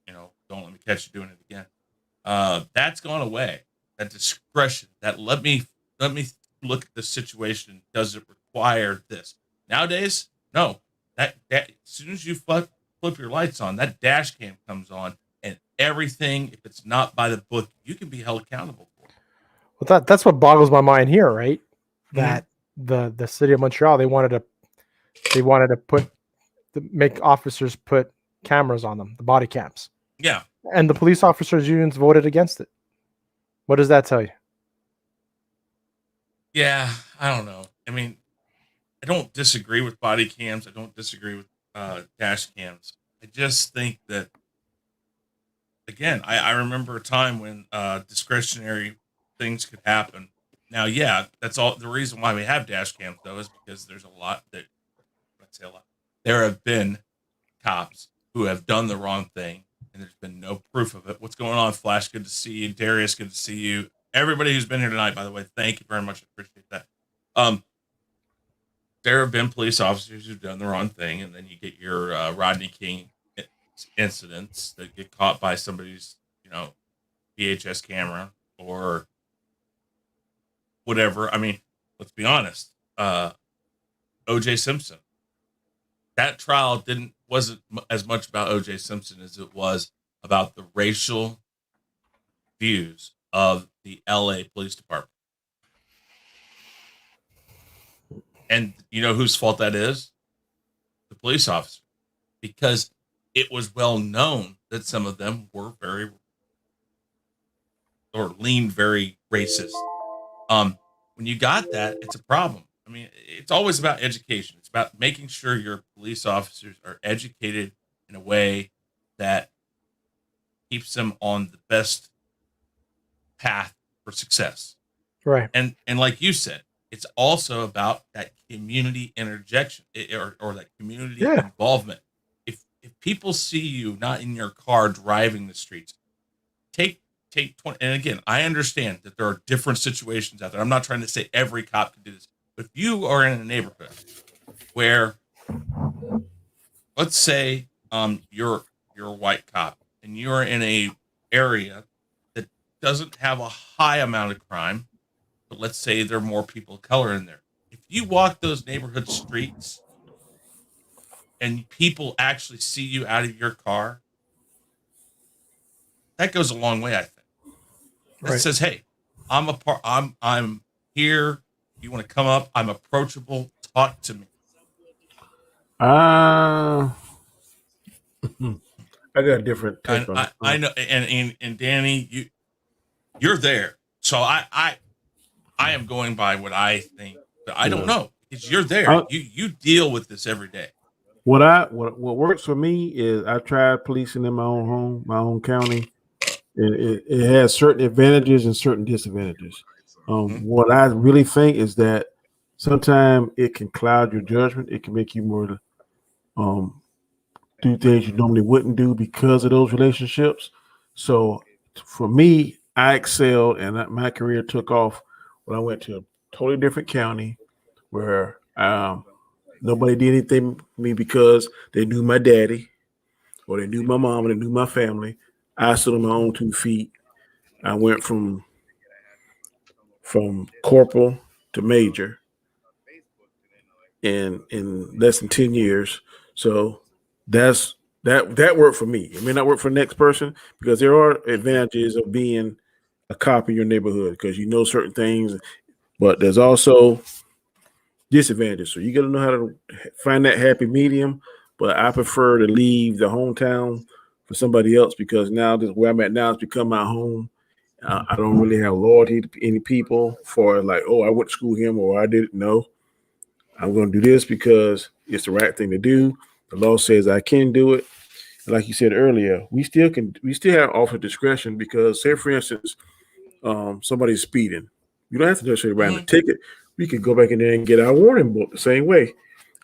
Don't let me catch you doing it again. That's gone away. That discretion, that let me look at the situation. Does it require this? Nowadays, no. That as soon as you flip your lights on, that dash cam comes on, and everything, if it's not by the book, you can be held accountable for it. Well, that's what boggles my mind here, right? Mm-hmm. That the city of Montreal, they wanted to make officers put cameras on them, the body cams. Yeah. And the police officers unions voted against it. What does that tell you? Yeah, I don't know. I mean, I don't disagree with body cams. I don't disagree with dash cams. I just think that, again, I remember a time when discretionary things could happen. Now, yeah, that's all. The reason why we have dash cams, though, is because there's a lot that, let's say a lot. There have been cops who have done the wrong thing, and there's been no proof of it. What's going on, Flash? Good to see you. Darius, good to see you. Everybody who's been here tonight, by the way, thank you very much. I appreciate that. There have been police officers who've done the wrong thing, and then you get your Rodney King incidents that get caught by somebody's, VHS camera or whatever. I mean, let's be honest. O.J. Simpson. That trial wasn't as much about O.J. Simpson as it was about the racial views of the L.A. Police Department. And you know whose fault that is? The police officer. Because it was well known that some of them were leaned very racist. When you got that, it's a problem. I mean, it's always about education. It's about making sure your police officers are educated in a way that keeps them on the best path for success. Right. And like you said, it's also about that community interjection or that community involvement. If people see you not in your car driving the streets, take 20. And again, I understand that there are different situations out there. I'm not trying to say every cop can do this. But if you are in a neighborhood where, let's say, you're a white cop and you're in a area that doesn't have a high amount of crime, but let's say there are more people of color in there. If you walk those neighborhood streets and people actually see you out of your car, that goes a long way, I think. That says, "Hey, I'm here. You want to come up? I'm approachable. Talk to me." I got a different take on it. I know, and Danny, you're there, so I am going by what I think, but I don't know because you're there. You deal with this every day. What works for me is I tried policing in my own home, my own county. It has certain advantages and certain disadvantages. What I really think is that sometimes it can cloud your judgment. It can make you more do things you normally wouldn't do because of those relationships. So for me, I excelled and my career took off when I went to a totally different county where nobody did anything to me because they knew my daddy or they knew my mom and they knew my family. I stood on my own 2 feet. I went from corporal to major in less than 10 years. So that worked for me. It may not work for the next person because there are advantages of being a cop in your neighborhood because you know certain things, but there's also disadvantages. So you got to know how to find that happy medium. But I prefer to leave the hometown for somebody else because now this where I'm at now has become my home. I don't really have loyalty to any people for like, oh, I went to school with him or I didn't know. I'm going to do this because it's the right thing to do. The law says I can do it. And like you said earlier, we still have officer discretion because say for instance, somebody's speeding. You don't have to necessarily write a ticket. We could go back in there and get our warning book the same way.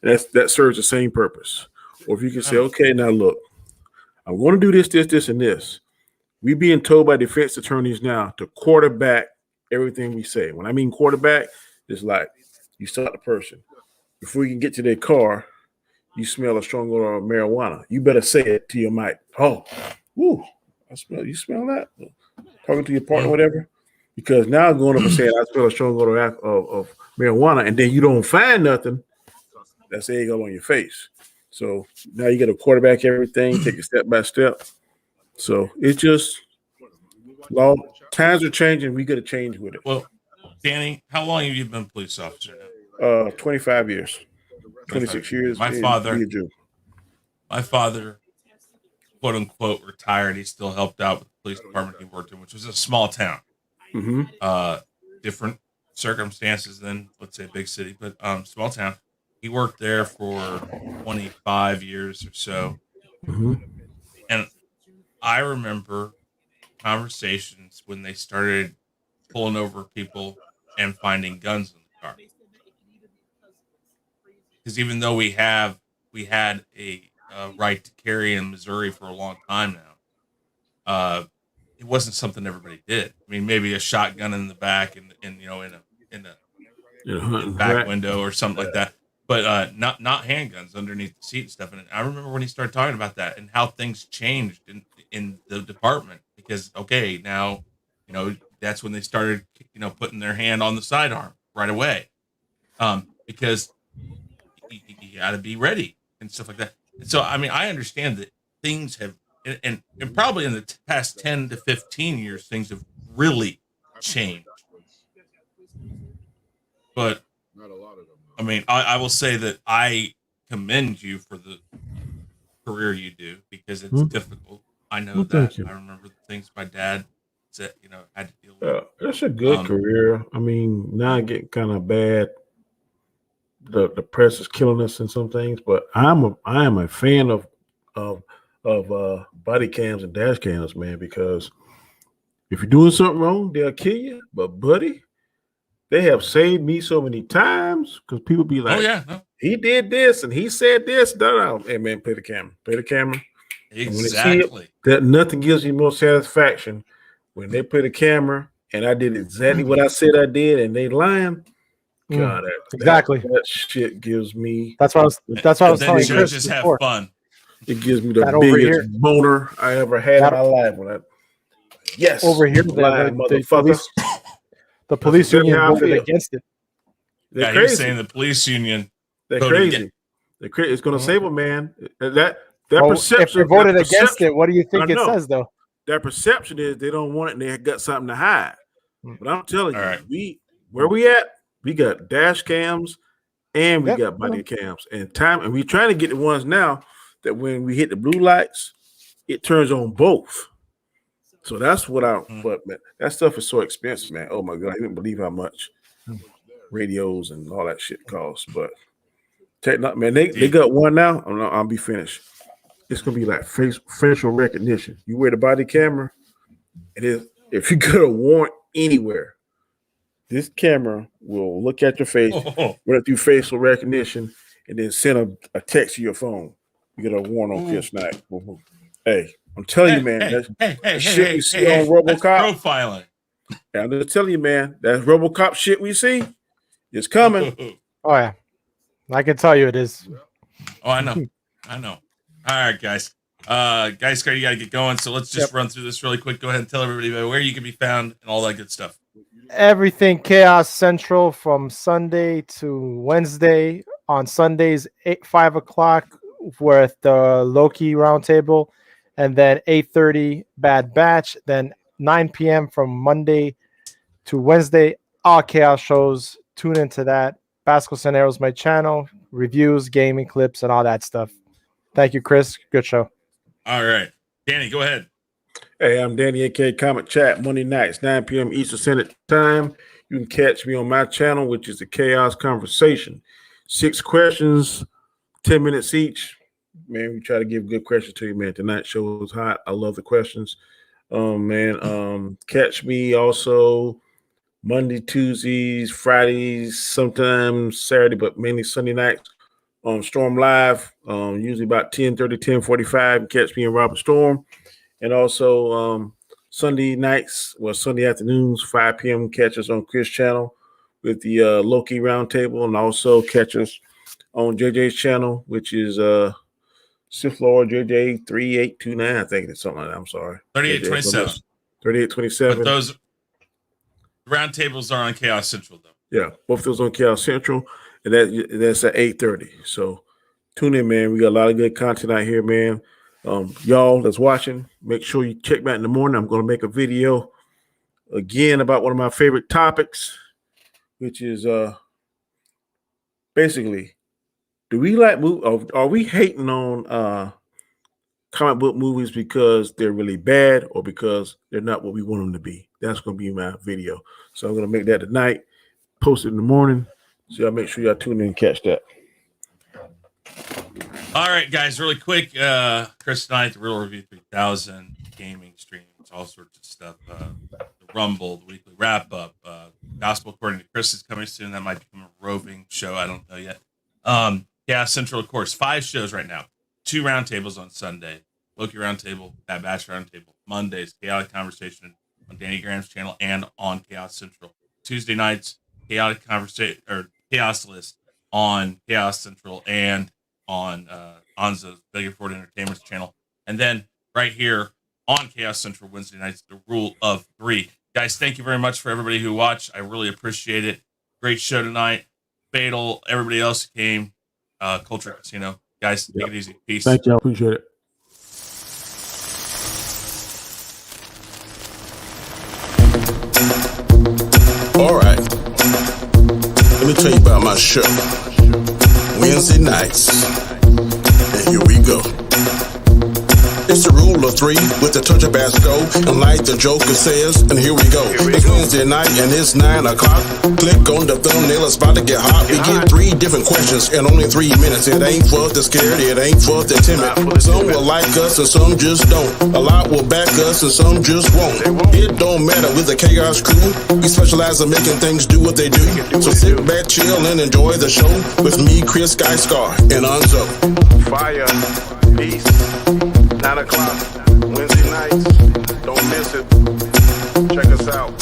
And that serves the same purpose. Or if you can say, okay, now look, I want to do this, and this. We being told by defense attorneys now to quarterback everything we say. When I mean quarterback, it's like you stop the person. Before you can get to their car, you smell a strong odor of marijuana. You better say it to your mic. Oh, woo, you smell that? Talking to your partner, whatever. Because now going up and saying I smell a strong odor of marijuana, and then you don't find nothing, that's egg all on your face. So now you got to quarterback everything, take it step by step. So it's just times are changing. We got to change with it. Well, Danny, how long have you been a police officer now? 25 years, 26 years. My father, quote unquote, retired. He still helped out with the police department he worked in, which was a small town. Different circumstances than let's say a big city, but small town. He worked there for 25 years or so. And I remember conversations when they started pulling over people and finding guns in the car. Because even though we had a right to carry in Missouri for a long time now, it wasn't something everybody did. I mean, maybe a shotgun in the back and in a back window or something like that. But not handguns underneath the seat and stuff. And I remember when he started talking about that and how things changed in the department because now that's when they started putting their hand on the sidearm right away because you got to be ready and stuff like that. And so I mean I understand that things have and probably in the past 10 to 15 years things have really changed, but I mean, I will say that I commend you for the career you do because it's difficult. I know that. I remember the things my dad said, had to deal with. It's a good career. I mean, now I get kind of bad. The press is killing us in some things, but I am a fan of body cams and dash cams, man, because if you're doing something wrong, they'll kill you. But buddy, they have saved me so many times because people be like, he did this and he said this. Hey, man, play the camera. Exactly. That nothing gives you more satisfaction when they play the camera and I did exactly what I said I did and they lying. God, exactly. That shit gives me. That's what I was telling Chris just before. have fun. It gives me the biggest boner I ever had in my life. Over here, the police union voted against it. They're crazy. Saying the police union. They're crazy. It's going to save a man. That perception. If they voted against it, what do you think it says, though? Their perception is they don't want it and they got something to hide. But I'm telling you, where we at, we got dash cams and we got body cams and we're trying to get the ones now that when we hit the blue lights, it turns on both. So that's what but man, that stuff is so expensive, man. Oh my God, I didn't believe how much. radios and all that shit costs. But man, they got one now. I'll be finished. It's gonna be like facial recognition. You wear the body camera, and if you get a warrant anywhere, this camera will look at your face, run it through facial recognition, and then send a text to your phone. You get a warrant on Chris Knight. Hey, I'm telling you, man. That shit we see on RoboCop. Profiling. Yeah, I'm just telling you, man. That RoboCop shit we see is coming. Oh yeah, I can tell you it is. Oh, I know. All right, guys. Gaiskar, you gotta get going. So let's just run through this really quick. Go ahead and tell everybody about where you can be found and all that good stuff. Everything Chaos Central from Sunday to Wednesday. On Sundays, 5 o'clock with the Loki Roundtable, and then 8:30 Bad Batch. Then 9 p.m. from Monday to Wednesday, all Chaos shows. Tune into that. Basco Scenarios, my channel, reviews, gaming clips, and all that stuff. Thank you, Chris. Good show. All right. Danny, go ahead. Hey, I'm Danny, a.k.a. Comic Chat, Monday nights, 9 p.m. Eastern Standard Time. You can catch me on my channel, which is the Chaos Conversation. 6 questions, 10 minutes each. Man, we try to give good questions to you, man. Tonight's show was hot. I love the questions. Catch me also Monday, Tuesdays, Fridays, sometimes Saturday, but mainly Sunday nights on Storm Live, usually about 10:30, 10:45. Catch me in Robert Storm. And also Sunday nights, Sunday afternoons, 5 p.m. Catch us on Chris channel with the Loki Roundtable, and also catch us on JJ's channel, which is Sith Lord JJ 3829. I think it's something like that. I'm sorry. 3827. 3827. But those roundtables are on Chaos Central, though. Yeah, both of those on Chaos Central, and that's at 8:30. So tune in, man. We got a lot of good content out here, man. Y'all that's watching, make sure you check back in the morning. I'm going to make a video again about one of my favorite topics, which is basically, do we like are we hating on comic book movies because they're really bad or because they're not what we want them to be? That's going to be my video. So I'm going to make that tonight, post it in the morning. So y'all make sure y'all tune in and catch that. All right, guys, really quick. Chris Knight, the Real Review 3000, gaming streams, all sorts of stuff. The Rumble, the weekly wrap up. Gospel According to Chris is coming soon. That might become a roving show. I don't know yet. Chaos Central, of course, 5 shows right now. 2 roundtables on Sunday. Loki Roundtable, Bad Batch Roundtable. Mondays, Chaotic Conversation on Danny Graham's channel and on Chaos Central. Tuesday nights, Chaotic Conversation or Chaos List on Chaos Central and on Anza's Biggaford Entertainment's channel. And then right here on Chaos Central Wednesday nights, the Rule of 3. Guys, thank you very much for everybody who watched. I really appreciate it. Great show tonight. Fatal, everybody else who came. Culture Casino. Guys, take it easy. Peace. Thank you. I appreciate it. All right. Let me tell you about my show. Wednesday nights. And here we go. It's the Rule of 3 with a touch of Basco. And like the Joker says, and here we go. It's Wednesday night and it's 9 o'clock. Click on the thumbnail, it's about to get hot. We get 3 different questions in only 3 minutes. It ain't for the scared, it ain't for the timid. Some will like us and some just don't. A lot will back us and some just won't. It don't matter with the Chaos crew. We specialize in making things do what they do. So sit back, chill, and enjoy the show with me, Chris Gaiskar, and Anzo. Fire, peace, 9 o'clock, Wednesday nights. Don't miss it. Check us out.